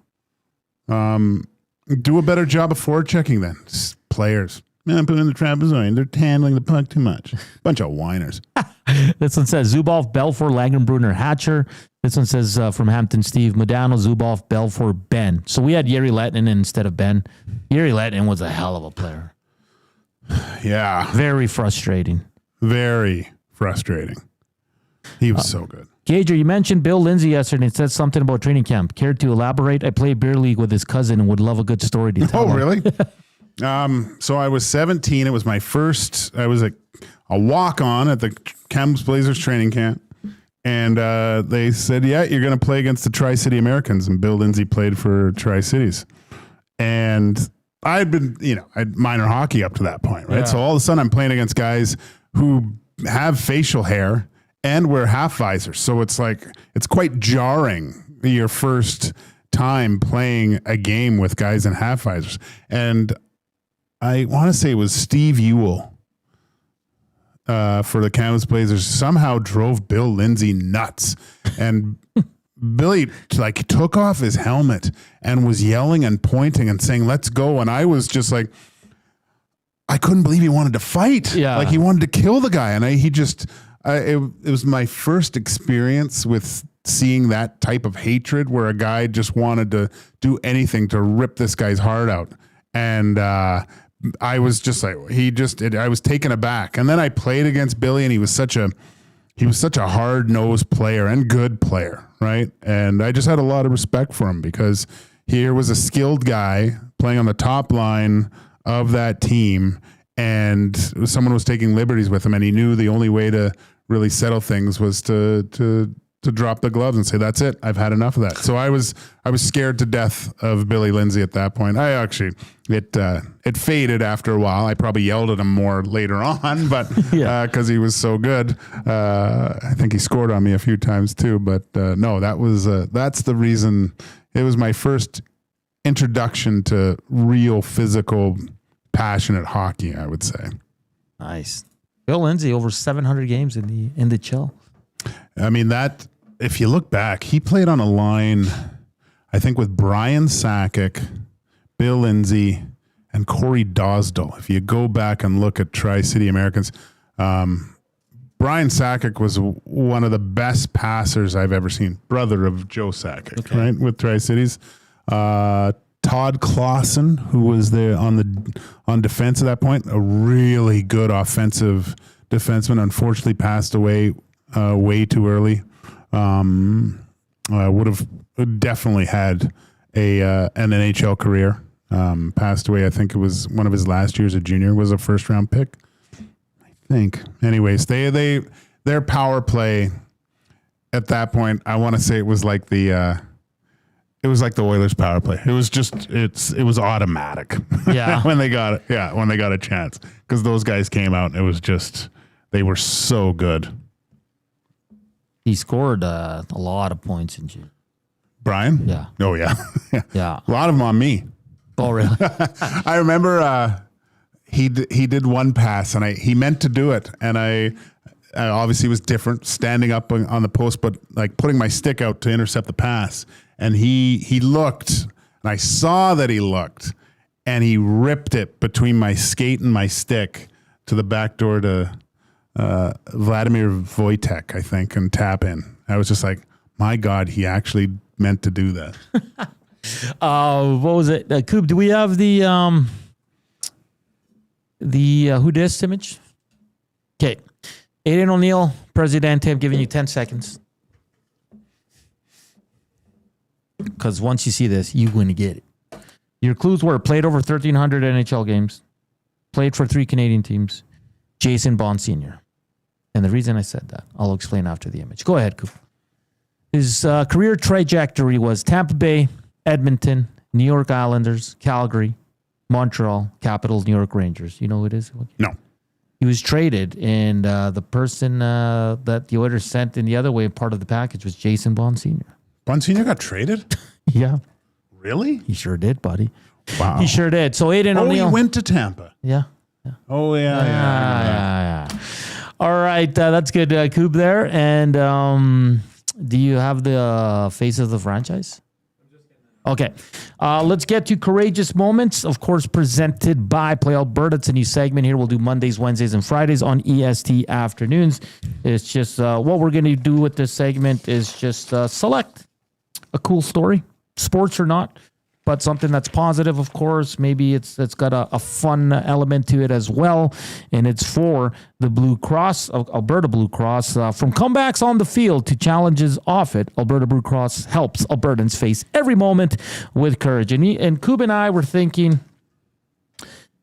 Do a better job of forward checking then. Players. Man, put in the trapezoid. They're handling the puck too much. Bunch of whiners. This one says Zubov, Belfour, Langenbrunner, Hatcher. This one says from Hampton, Steve, Modano, Zubov, Belfour, Ben. So we had Jiri Lehtinen instead of Ben. Jiri Lehtinen was a hell of a player. Yeah. Very frustrating. Very frustrating. He was so good. Gager, you mentioned Bill Lindsay yesterday and said something about training camp. Care to elaborate? I play beer league with his cousin and would love a good story to tell. Oh, really? So I was 17. It was my first, I was a walk-on at the Kamloops Blazers training camp. And they said, yeah, you're going to play against the Tri-City Americans. And Bill Lindsay played for Tri-Cities. And I'd been, I'd minor hockey up to that point, right? Yeah. So all of a sudden I'm playing against guys who have facial hair and wear half visors. So it's like, it's quite jarring your first time playing a game with guys in half visors. And I want to say it was Steve Ewell for the Kamloops Blazers somehow drove Bill Lindsay nuts. And Billy took off his helmet and was yelling and pointing and saying, let's go. And I was just like, I couldn't believe he wanted to fight. Yeah. Like he wanted to kill the guy. And it was my first experience with seeing that type of hatred where a guy just wanted to do anything to rip this guy's heart out. And, I was just like, I was taken aback. And then I played against Billy and he was such a hard-nosed player and good player, right? And I just had a lot of respect for him because here was a skilled guy playing on the top line of that team and someone was taking liberties with him and he knew the only way to really settle things was to drop the gloves and say, that's it. I've had enough of that. So I was scared to death of Billy Lindsay at that point. It faded after a while. I probably yelled at him more later on, but because he was so good, I think he scored on me a few times too. But no, that's the reason. It was my first introduction to real physical, passionate hockey, I would say. Nice. Bill Lindsay over 700 games in the chill. I mean, that if you look back, he played on a line, I think, with Brian Sakic, Bill Lindsay, and Corey Dosdell. If you go back and look at Tri-City Americans, Brian Sakic was one of the best passers I've ever seen. Brother of Joe Sakic, right, with Tri-Cities. Todd Clausen, who was there on defense at that point, a really good offensive defenseman, unfortunately passed away way too early. Would have definitely had an NHL career. Passed away. I think it was one of his last years as a junior. Was a first round pick, I think. Anyways, their power play at that point. I want to say it was like the Oilers power play. It was just it was automatic. Yeah. when they got it. Yeah, when they got a chance because those guys came out and it was just they were so good. He scored a lot of points in June. Brian? Yeah. Oh, yeah. Yeah. A lot of them on me. Oh, really? I remember he did one pass, and he meant to do it, and I obviously was different, standing up on the post, but like putting my stick out to intercept the pass, and he looked, and I saw that he looked, and he ripped it between my skate and my stick to the back door to Vladimir Wojtek, I think, and tap in. I was just like, my God, he actually meant to do that. What was it? Coop, do we have the the who dis image. Okay. Aiden O'Neill, Presidente, I'm giving you 10 seconds. Because once you see this, you're going to get it. Your clues were played over 1,300 NHL games, played for 3 Canadian teams, Jason Bond Sr. And the reason I said that, I'll explain after the image. Go ahead, Coop. His career trajectory was Tampa Bay, Edmonton, New York Islanders, Calgary, Montreal, Capitals, New York Rangers. You know who it is? No. He was traded, and the person that the Oilers sent in the other way, part of the package, was Jason Bond Sr. Bond Sr. got traded? Yeah. Really? He sure did, buddy. Wow. He sure did. So Aiden O'Neill. He went to Tampa. Yeah. Oh, yeah. All right. That's good, Coop, there. And do you have the face of the franchise? Okay. Let's get to Courageous Moments, of course, presented by Play Alberta. It's a new segment here. We'll do Mondays, Wednesdays, and Fridays on EST afternoons. It's just what we're going to do with this segment is just select a cool story, sports or not, but something that's positive, of course. Maybe it's got a fun element to it as well. And it's for the Blue Cross, Alberta Blue Cross. From comebacks on the field to challenges off it, Alberta Blue Cross helps Albertans face every moment with courage. And Kub and I were thinking,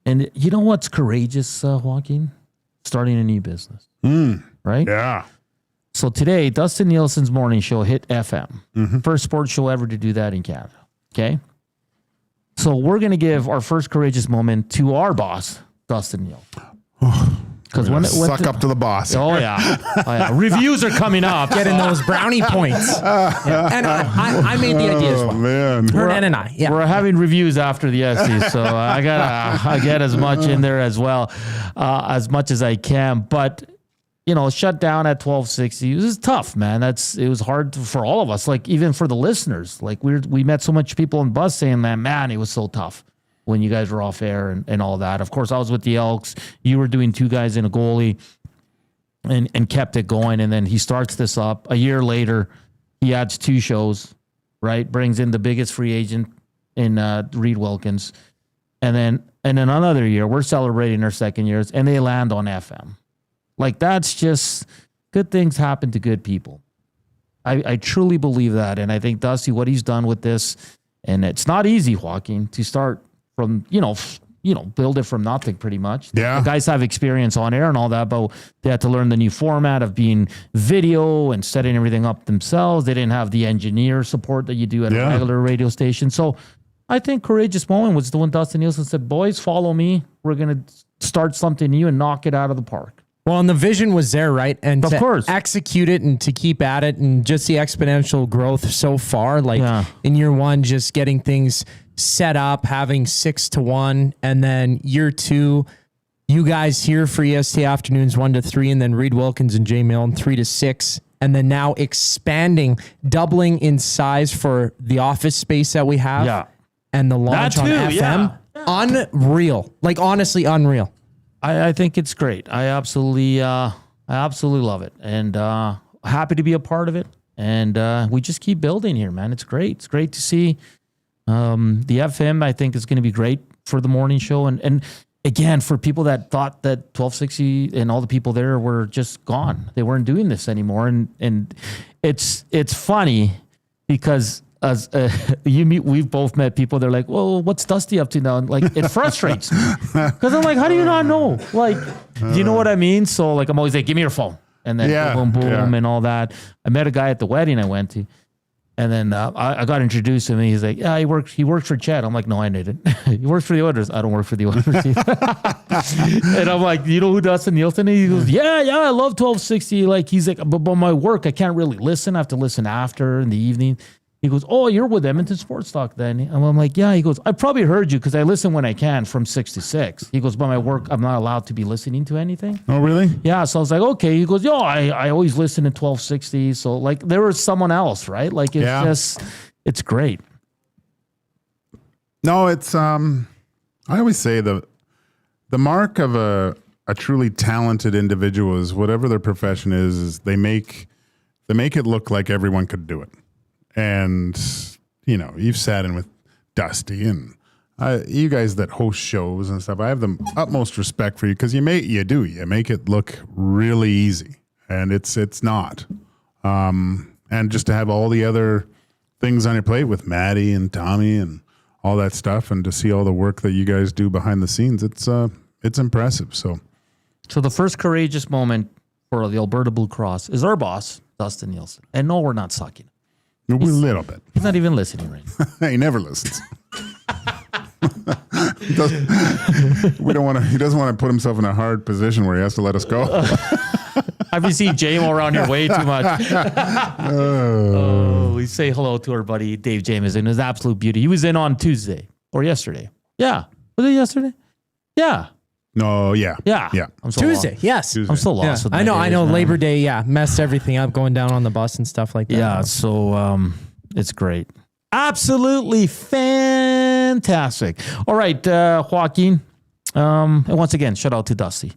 and you know what's courageous, Joaquin? Starting a new business. Right? Yeah. So today, Dustin Nielsen's morning show hit FM. First sports show ever to do that in Canada. Okay? So we're going to give our first courageous moment to our boss, Dustin Nielsen. Because when suck up to the boss. Oh yeah. Reviews are coming up. Getting those brownie points. And I made the idea as well. Man. Hernan and I. Yeah. We're having reviews after the SC, so I get as much in there as well, as much as I can. But shut down at 1260. It was tough, man. It was hard for all of us. Like even for the listeners. Like we met so much people on the bus saying that, man, it was so tough when you guys were off air and all that. Of course, I was with the Elks. You were doing 2 guys and a goalie, and kept it going. And then he starts this up. A year later, he adds 2 shows. Right, brings in the biggest free agent in Reed Wilkins, and then another year we're celebrating our 2nd years, and they land on FM. Like, that's just good things happen to good people. I truly believe that. And I think Dusty, what he's done with this, and it's not easy, Joaquin, to start from, build it from nothing pretty much. Yeah. The guys have experience on air and all that, but they had to learn the new format of being video and setting everything up themselves. They didn't have the engineer support that you do at a regular radio station. So I think Courageous Moment was the one Dustin Nielsen said, boys, follow me. We're going to start something new and knock it out of the park. Well, and the vision was there, right? And of course, execute it and to keep at it, and just the exponential growth so far. Like in year 1, just getting things set up, having 6-1, and then year 2, you guys here for EST afternoons 1 to 3, and then Reed Wilkins and Jay Milne 3 to 6, and then now expanding, doubling in size for the office space that we have, and the launch on FM. Unreal, like honestly unreal. I think it's great. I absolutely love it, and happy to be a part of it. And we just keep building here, man. It's great. It's great to see. The FM, I think, is going to be great for the morning show. And again, for people that thought that 1260 and all the people there were just gone, they weren't doing this anymore. And it's funny because as we've both met people. They're like, "Well, what's Dusty up to now?" And like, it frustrates me because I'm like, "How do you not know?" Like, do you know what I mean? So like, I'm always like, "Give me your phone," and then boom, boom, and all that. I met a guy at the wedding I went to, and then I got introduced to him. And he's like, "Yeah, he works for Chad." I'm like, "No, I didn't. He works for the Oilers." I don't work for the Oilers. And I'm like, "You know who Dustin Nielsen is?" He goes, "Yeah, I love 1260." Like, he's like, "But my work, I can't really listen. I have to listen after in the evening." He goes, "Oh, you're with Edmonton Sports Talk then?" And I'm like, "Yeah." He goes, "I probably heard you because I listen when I can from 6 to 6. He goes, "By my work, I'm not allowed to be listening to anything." Oh, really? Yeah. So I was like, "Okay." He goes, "Yo, I always listen to 1260." So like, there was someone else, right? Like, it's just, it's great. No, it's I always say the mark of a truly talented individual is whatever their profession is they make it look like everyone could do it. And, you know, you've sat in with Dusty and you guys that host shows and stuff, I have the utmost respect for you because you make it look really easy, and it's not. And just to have all the other things on your plate with Maddie and Tommy and all that stuff, and to see all the work that you guys do behind the scenes, it's impressive. So the first courageous moment for the Alberta Blue Cross is our boss, Dustin Nielsen. And no, we're not sucking. A little bit. He's not even listening right now. He never listens. He doesn't want to put himself in a hard position where he has to let us go. Have you seen JMO around here way too much? We say hello to our buddy Dave Jameson. It was absolute beauty. He was in on Tuesday or yesterday. Yeah. Was it yesterday? Yeah. No, yeah. I'm so Tuesday, lost. yes. I'm so lost. With I know. man. Labor Day, messed everything up going down on the bus and stuff like that. Yeah, so it's great. Absolutely fantastic. All right, Joaquin. And once again, shout out to Dusty.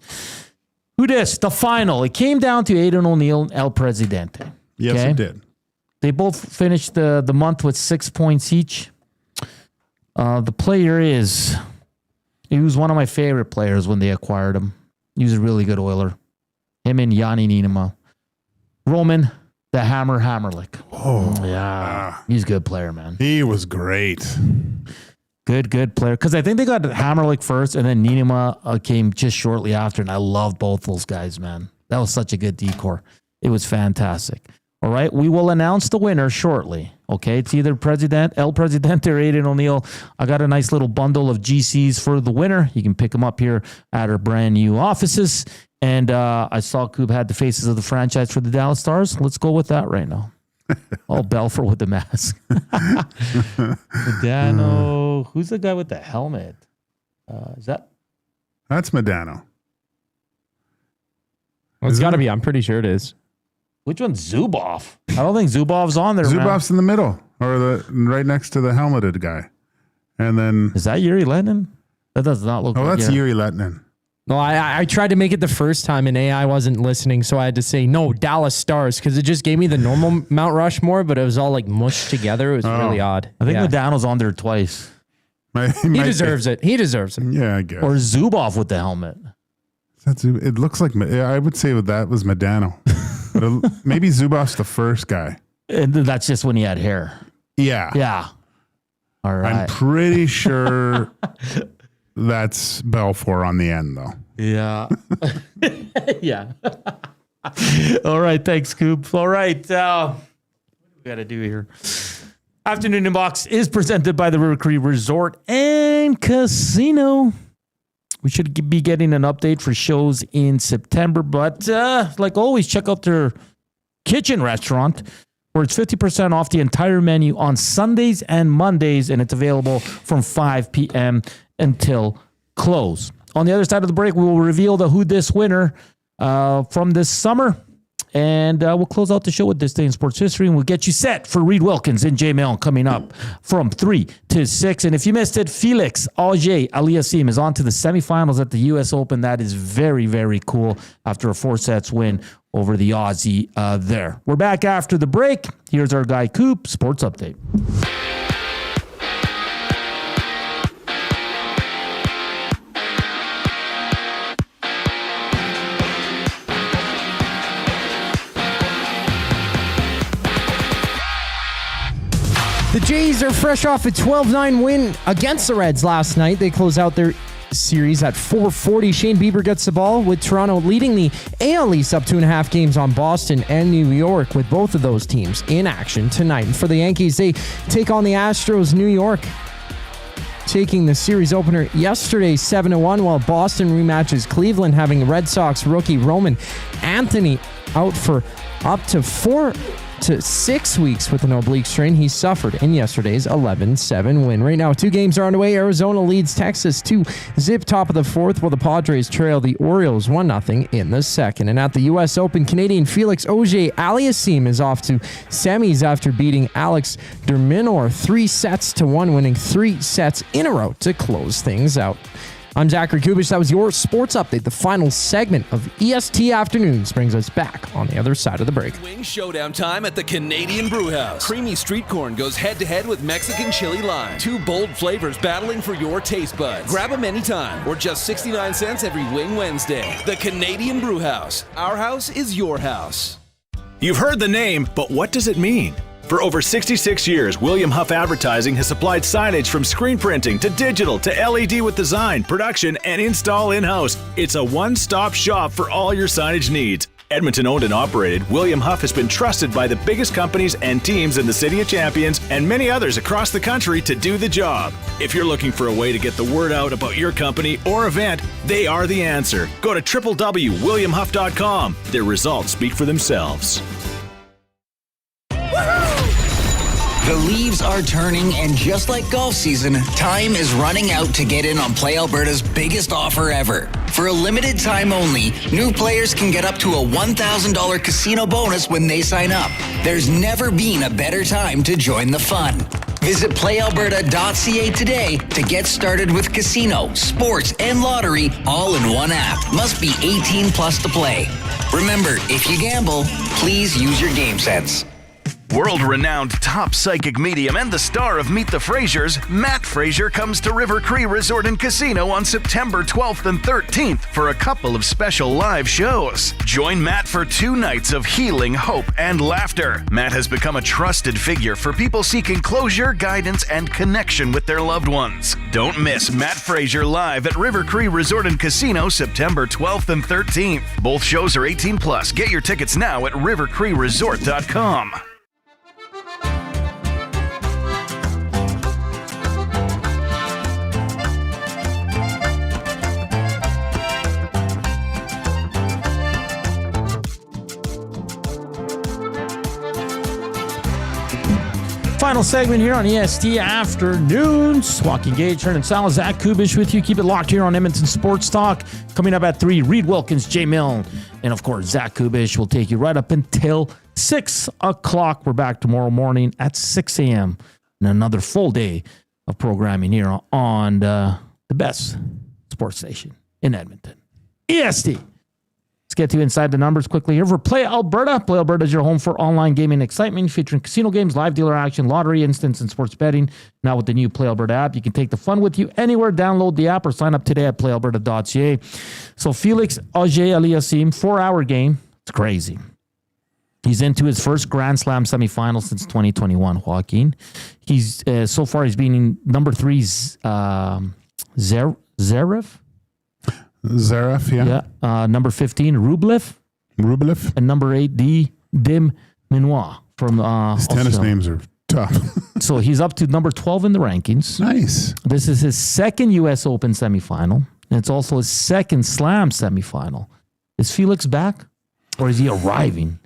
Who dis? The final. It came down to Aidan O'Neill and El Presidente. Yes, it did. They both finished the month with 6 points each. The player he was one of my favorite players when they acquired him. He was a really good Oiler. Him and Yanni Niinema. Roman, the Hammer Hammerlick. Oh, yeah. He's a good player, man. He was great. Good player. Because I think they got Hammerlick first, and then Niinema came just shortly after, and I love both those guys, man. That was such a good decor. It was fantastic. All right, we will announce the winner shortly. Okay, it's either El Presidente or Aidan O'Neill. I got a nice little bundle of GCs for the winner. You can pick them up here at our brand new offices. And I saw Coop had the faces of the franchise for the Dallas Stars. Let's go with that right now. Oh, Belfort with the mask. Medano. Who's the guy with the helmet? That's Medano. Well, it's got to be. I'm pretty sure it is. Which one's Zubov? I don't think Zubov's on there. Zubov's in the middle, or right next to the helmeted guy. And then is that Yuri Letnin? That does not look. Oh, that's Yuri Letnin. No, I tried to make it the first time and AI wasn't listening, so I had to say no, Dallas Stars, because it just gave me the normal Mount Rushmore, but it was all like mushed together. It was really odd. I think Medano's on there twice. He deserves it. He deserves it. Yeah, I guess. Or Zubov with the helmet. It looks like I would say that was Medano. But maybe Zubov's the first guy. And that's just when he had hair. Yeah. Yeah. All right. I'm pretty sure that's Belfort on the end, though. Yeah. Yeah. All right. Thanks, Coop. All right. What do we got to do here? Afternoon Inbox is presented by the River Cree Resort and Casino. We should be getting an update for shows in September, but like always, check out their kitchen restaurant where it's 50% off the entire menu on Sundays and Mondays, and it's available from 5 p.m. until close. On the other side of the break, we will reveal the Who Dis winner from this summer, and we'll close out the show with This Day in Sports History, and we'll get you set for Reed Wilkins and Jay Milne coming up from 3 to 6. And if you missed it, Felix Auger-Aliassime is on to the semifinals at the U.S. Open. That is very, very cool after a 4-sets win over the Aussie there. We're back after the break. Here's our guy, Coop, Sports Update. The Jays are fresh off a 12-9 win against the Reds last night. They close out their series at 4:40. Shane Bieber gets the ball with Toronto leading the AL East up 2.5 games on Boston and New York, with both of those teams in action tonight. And for the Yankees, they take on the Astros. New York taking the series opener yesterday 7-1, while Boston rematches Cleveland, having Red Sox rookie Roman Anthony out for up to 4 to 6 weeks with an oblique strain he suffered in yesterday's 11-7 win. Right now, 2 games are underway. Arizona leads Texas 2-0 top of the 4th, while the Padres trail the Orioles 1-0 in the 2nd. And at the U.S. Open, Canadian Felix Auger-Aliassime is off to semis after beating Alex de Minaur 3-1, winning 3 sets in a row to close things out. I'm Zachary Kubish. That was your sports update. The final segment of EST Afternoons brings us back on the other side of the break. Wing showdown time at the Canadian Brewhouse. Creamy street corn goes head-to-head with Mexican chili lime. Two bold flavors battling for your taste buds. Grab them anytime, or just 69 cents every Wing Wednesday. The Canadian Brewhouse. Our house is your house. You've heard the name, but what does it mean? For over 66 years, William Huff Advertising has supplied signage from screen printing to digital to LED with design, production, and install in-house. It's a one-stop shop for all your signage needs. Edmonton owned and operated, William Huff has been trusted by the biggest companies and teams in the City of Champions and many others across the country to do the job. If you're looking for a way to get the word out about your company or event, they are the answer. Go to www.williamhuff.com. Their results speak for themselves. The leaves are turning, and just like golf season, time is running out to get in on Play Alberta's biggest offer ever. For a limited time only, new players can get up to a $1,000 casino bonus when they sign up. There's never been a better time to join the fun. Visit playalberta.ca today to get started with casino, sports, and lottery all in one app. Must be 18 plus to play. Remember, if you gamble, please use your game sense. World-renowned top psychic medium and the star of Meet the Frasers, Matt Fraser comes to River Cree Resort and Casino on September 12th and 13th for a couple of special live shows. Join Matt for 2 nights of healing, hope, and laughter. Matt has become a trusted figure for people seeking closure, guidance, and connection with their loved ones. Don't miss Matt Fraser live at River Cree Resort and Casino September 12th and 13th. Both shows are 18 plus. Get your tickets now at rivercreeresort.com. Final segment here on EST Afternoons. Joaquin, Gage, Hernan, Salas, Zach Kubish with you. Keep it locked here on Edmonton Sports Talk. Coming up at 3, Reed Wilkins, Jay Milne, and of course, Zach Kubish will take you right up until 6 o'clock. We're back tomorrow morning at 6 a.m. and another full day of programming here on the best sports station in Edmonton, EST. Let's get to inside the numbers quickly here for Play Alberta. Play Alberta is your home for online gaming excitement, featuring casino games, live dealer action, lottery, instants, and sports betting. Now with the new Play Alberta app, you can take the fun with you anywhere. Download the app or sign up today at playalberta.ca. So Felix Auger-Aliassime, 4-hour game. It's crazy. He's into his first Grand Slam semifinal since 2021, Joaquin. He's so far he's been in number 3, Zverev. Zverev, yeah. Number 15, Rublev. And number 8, Dim Minois from His tennis names are tough. So he's up to number 12 in the rankings. Nice. This is his second U.S. Open semifinal, and it's also his second Slam semifinal. Is Felix back, or is he arriving?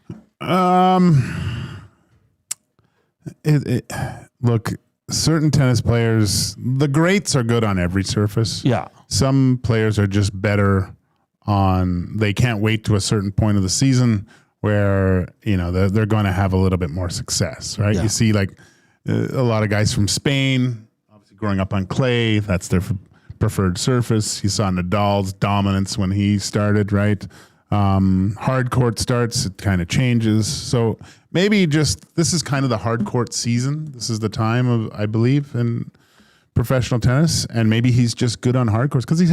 Look, certain tennis players, the greats are good on every surface. Yeah. Some players are just better on, they can't wait to a certain point of the season where, you know, they're going to have a little bit more success, right? Yeah. You see like a lot of guys from Spain, obviously growing up on clay, that's their preferred surface. You saw Nadal's dominance when he started, right? Hard court starts, it kind of changes. So maybe just, this is kind of the hard court season. This is the time of, I believe, in professional tennis, and maybe he's just good on hard courts because he's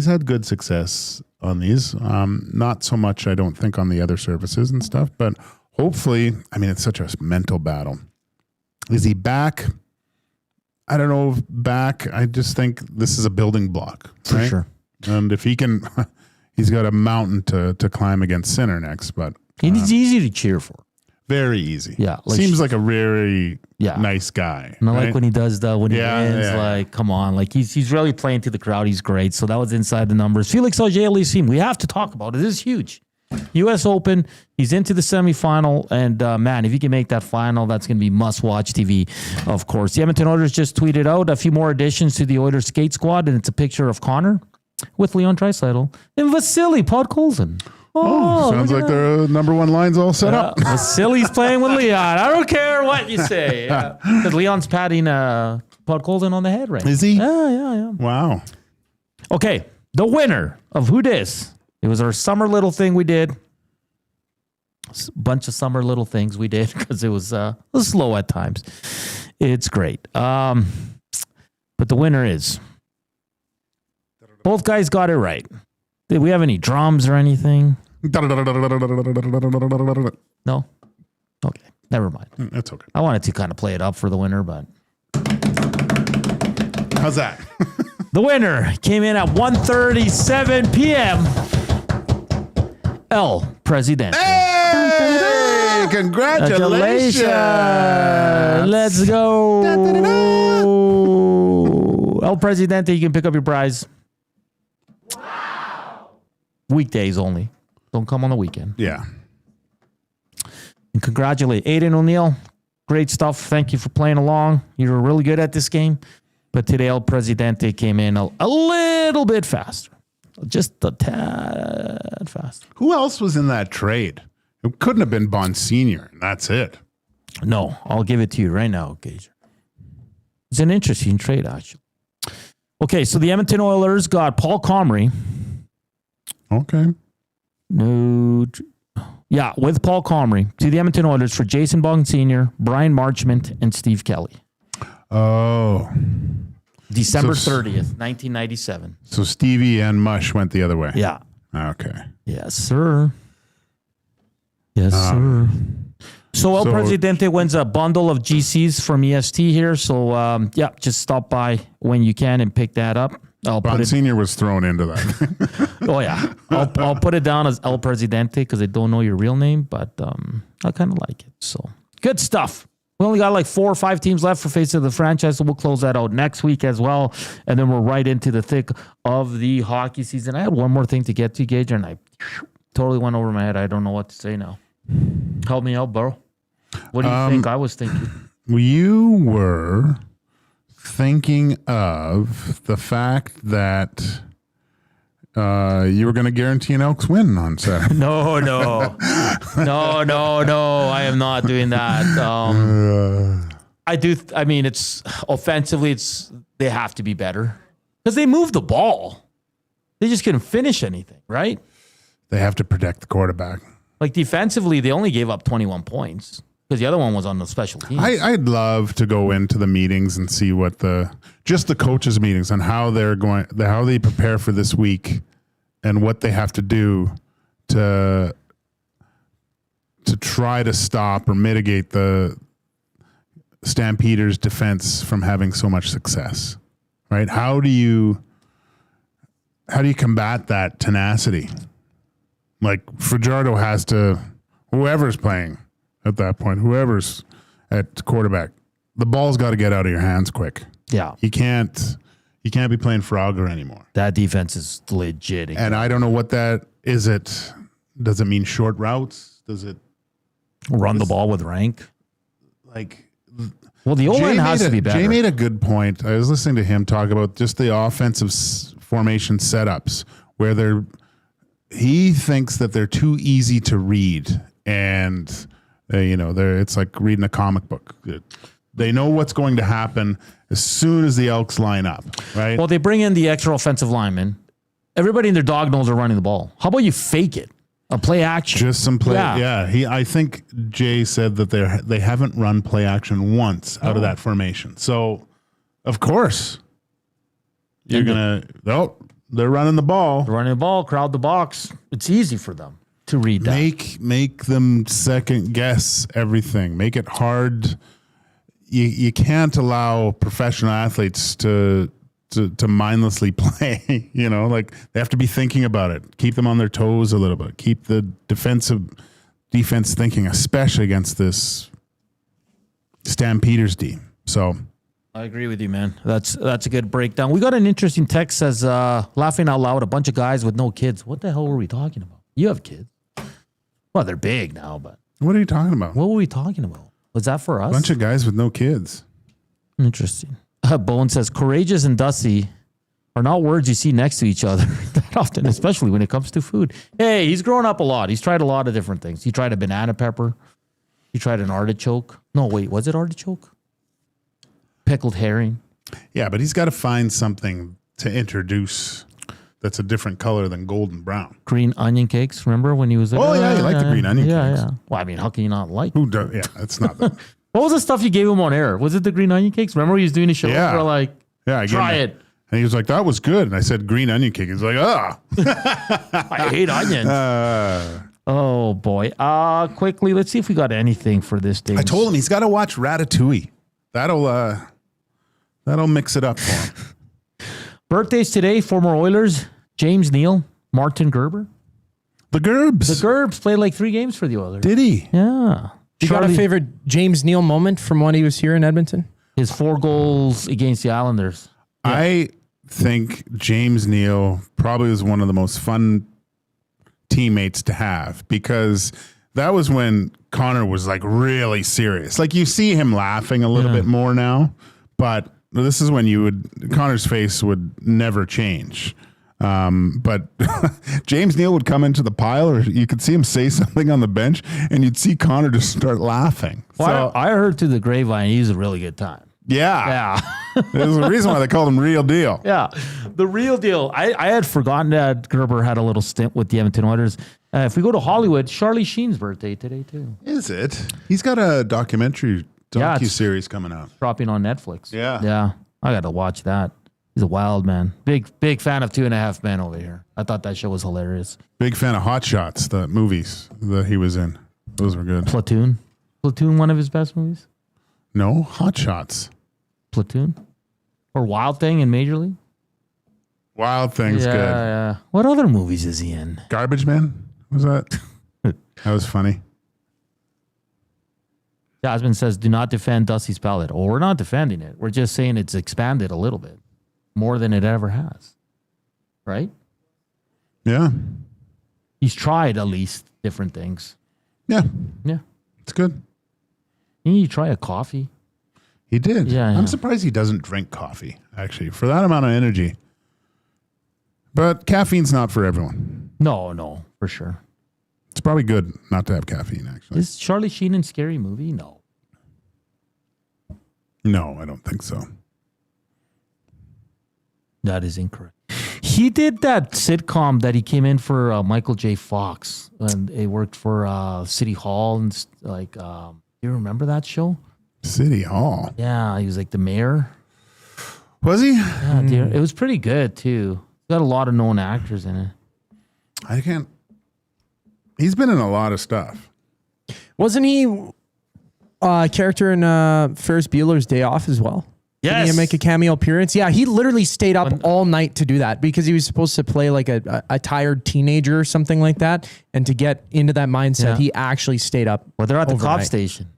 had good success on these. Not so much, I don't think, on the other surfaces and stuff, but hopefully, I mean, it's such a mental battle. Is he back? I don't know if back. I just think this is a building block. For right? sure. And if he can, he's got a mountain to climb against Sinner next, but he's easy to cheer for. Very easy. Yeah. Like, seems like a very nice guy. And I right? like when he does when he wins, like, come on. Like, he's really playing to the crowd. He's great. So that was inside the numbers. Felix Auger-Aliassime, we have to talk about it. This is huge. U.S. Open, he's into the semifinal, and man, if he can make that final, that's going to be must-watch TV, of course. The Edmonton Oilers just tweeted out a few more additions to the Oilers skate squad, and it's a picture of Connor with Leon Draisaitl and Vasily Podkolzin. Oh, sounds like their number 1 line's all set up. Vasily's playing with Leon. I don't care what you say. Because Leon's patting Podkolzin on the head right now. Is he? Yeah. Wow. Okay, the winner of Who Dis. It was our summer little thing we did. Bunch of summer little things we did because it was slow at times. It's great. But the winner is... Both guys got it right. Did we have any drums or anything? No? Okay, never mind. That's okay. I wanted to kind of play it up for the winner, but... How's that? The winner came in at 1:37 p.m. El Presidente. Hey! Congratulations! Let's go. El Presidente, you can pick up your prize. Weekdays only. Don't come on the weekend. Yeah. And congratulate Aiden O'Neill. Great stuff. Thank you for playing along. You were really good at this game. But today, El Presidente came in a little bit faster. Just a tad faster. Who else was in that trade? It couldn't have been Bond Sr. And that's it. No, I'll give it to you right now, Gage. It's an interesting trade, actually. Okay, so the Edmonton Oilers got Paul Comrie. Okay. No. Yeah, with Paul Comrie to the Edmonton Oilers for Jason Bond Sr., Brian Marchment, and Steve Kelly. Oh. December 30th, 1997. So Stevie and Mush went the other way. Yeah. Okay. Yes, sir. Yes, sir. So El Presidente wins a bundle of GCs from EST here. So, just stop by when you can and pick that up. Bond Sr. was thrown into that. Oh, yeah. I'll put it down as El Presidente because I don't know your real name, but I kind of like it. So, good stuff. We only got like 4 or 5 teams left for Face of the Franchise, so we'll close that out next week as well. And then we're right into the thick of the hockey season. I had one more thing to get to, Gage, and I totally went over my head. I don't know what to say now. Help me out, bro. What do you think I was thinking? You were thinking of the fact that you were going to guarantee an Elks win on Saturday. No. I am not doing that. I do. I mean, it's offensively, they have to be better because they moved the ball. They just couldn't finish anything, right? They have to protect the quarterback. Like defensively, they only gave up 21 points because the other one was on the special teams. I'd love to go into the meetings and see what the coaches' meetings on how how they prepare for this week and what they have to do to try to stop or mitigate the Stampeders' defense from having so much success. Right? How do you combat that tenacity? Like Fajardo has to, whoever's playing at that point, whoever's at quarterback, the ball's got to get out of your hands quick. Yeah. You can't be playing Frogger anymore. That defense is legit. And I don't know what that is. Does it mean short routes? Does it run the ball with rank? Well, the O-line has to be better. Jay made a good point. I was listening to him talk about just the offensive formation setups where he thinks that they're too easy to read, and it's like reading a comic book. They know what's going to happen as soon as the Elks line up, right? Well, they bring in the extra offensive lineman. Everybody in their dog knows are running the ball. How about you fake it? A play action. Just some play. Yeah. I think Jay said that they haven't run play action once out of that formation. So, of course, you're going to... They're running the ball. They're running the ball, crowd the box. It's easy for them to read that. Make them second guess everything. Make it hard. You can't allow professional athletes to mindlessly play. They have to be thinking about it. Keep them on their toes a little bit. Keep the defense thinking, especially against this Stampeders team. So I agree with you, man. That's a good breakdown. We got an interesting text says, laughing out loud, a bunch of guys with no kids. What the hell were we talking about? You have kids. Well, they're big now, but. What are you talking about? What were we talking about? Was that for us? A bunch of guys with no kids. Interesting. Bone says, courageous and dusty are not words you see next to each other that often, especially when it comes to food. Hey, he's grown up a lot. He's tried a lot of different things. He tried a banana pepper. He tried an artichoke. No, wait, was it artichoke? Pickled herring. Yeah, but he's got to find something to introduce that's a different color than golden brown. Green onion cakes. Remember when he was? Oh yeah, you like the green onion cakes. Yeah. Well, I mean, how can you not like? Who does? Yeah, it's not. That. What was the stuff you gave him on air? Was it the green onion cakes? Remember he was doing a show? Yeah. We're like, I try gave him, it. and he was like, "That was good." And I said, "Green onion cake." He's like, "Ah, I hate onions." Oh boy. Quickly, let's see if we got anything for this day. I told him he's got to watch Ratatouille. That'll mix it up for him. Birthdays today, former Oilers, James Neal, Martin Gerber. The Gerbs. The Gerbs played like 3 games for the Oilers. Did he? Yeah. You got a favorite James Neal moment from when he was here in Edmonton? His 4 goals against the Islanders. Yeah. I think James Neal probably was one of the most fun teammates to have, because that was when Connor was like really serious. Like you see him laughing a little bit more now, but this is when Connor's face would never change. But James Neal would come into the pile, or you could see him say something on the bench, and you'd see Connor just start laughing. Well, I heard through the grapevine he's a really good time. Yeah. There's a reason why they called him Real Deal. Yeah, the Real Deal. I had forgotten that Gerber had a little stint with the Edmonton Oilers. If we go to Hollywood, Charlie Sheen's birthday today too. Is it? He's got a docu-series coming out. Dropping on Netflix. Yeah. I got to watch that. He's a wild man. Big fan of 2.5 Men over here. I thought that show was hilarious. Big fan of Hot Shots, the movies that he was in. Those were good. Platoon, one of his best movies. No, Hot Shots. Platoon? Or Wild Thing in Major League? Wild Thing's good. Yeah. What other movies is he in? Garbage Man? Was that? That was funny. Jasmine says, do not defend Dusty's palette. Oh, we're not defending it. We're just saying it's expanded a little bit. More than it ever has. Right? Yeah. He's tried at least different things. Yeah. Yeah. It's good. Didn't you try a coffee? He did. Yeah. I'm surprised he doesn't drink coffee, actually, for that amount of energy. But caffeine's not for everyone. No, for sure. It's probably good not to have caffeine, actually. Is Charlie Sheen in Scary Movie? No. No, I don't think so. That is incorrect. He did that sitcom that he came in for Michael J. Fox, and he worked for City Hall and like. You remember that show? City Hall. Yeah, he was like the mayor. Was he? Yeah, dear. It was pretty good too. Got a lot of known actors in it. I can't. He's been in a lot of stuff. Wasn't he a character in Ferris Bueller's Day Off as well? Yes. Didn't he make a cameo appearance? Yeah, he literally stayed up all night to do that because he was supposed to play like a tired teenager or something like that. And to get into that mindset, he actually stayed up. Well, they're at the overnight. cop station.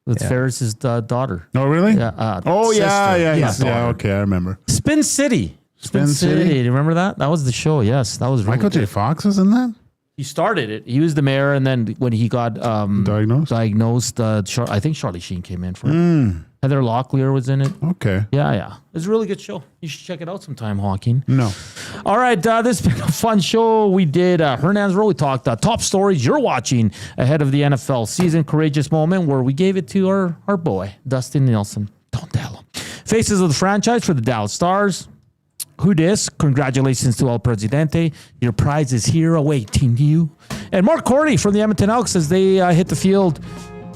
It's Ferris's daughter. Oh, really? Yeah. Sister. Yeah. Okay, I remember. Spin City. Spin City. Do you remember that? That was the show. Yes, that was really Michael J. good. Fox was in that? He started it. He was the mayor, and then when he got diagnosed, I think Charlie Sheen came in for it. Heather Locklear was in it. Okay. Yeah. It's a really good show. You should check it out sometime, Joaquin. No. All right, this has been a fun show. We did Hernan's Row. We talked top stories you're watching ahead of the NFL season. Courageous moment where we gave it to our boy, Dustin Nielsen. Don't tell him. Faces of the franchise for the Dallas Stars. Who dis? Congratulations to El Presidente. Your prize is here awaiting you. And Mark Cordy from the Edmonton Elks as they hit the field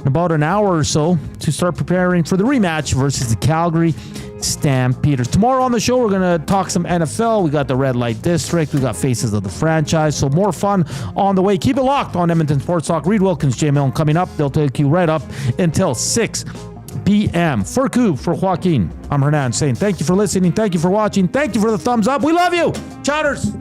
in about an hour or so to start preparing for the rematch versus the Calgary Stampeders. Tomorrow on the show, we're going to talk some NFL. We got the Red Light District. We got Faces of the Franchise. So more fun on the way. Keep it locked on Edmonton Sports Talk. Reed Wilkins, Jay Milne coming up. They'll take you right up until 6 p.m. For Coop, for Joaquin, I'm Hernan saying thank you for listening. Thank you for watching. Thank you for the thumbs up. We love you. Chatters.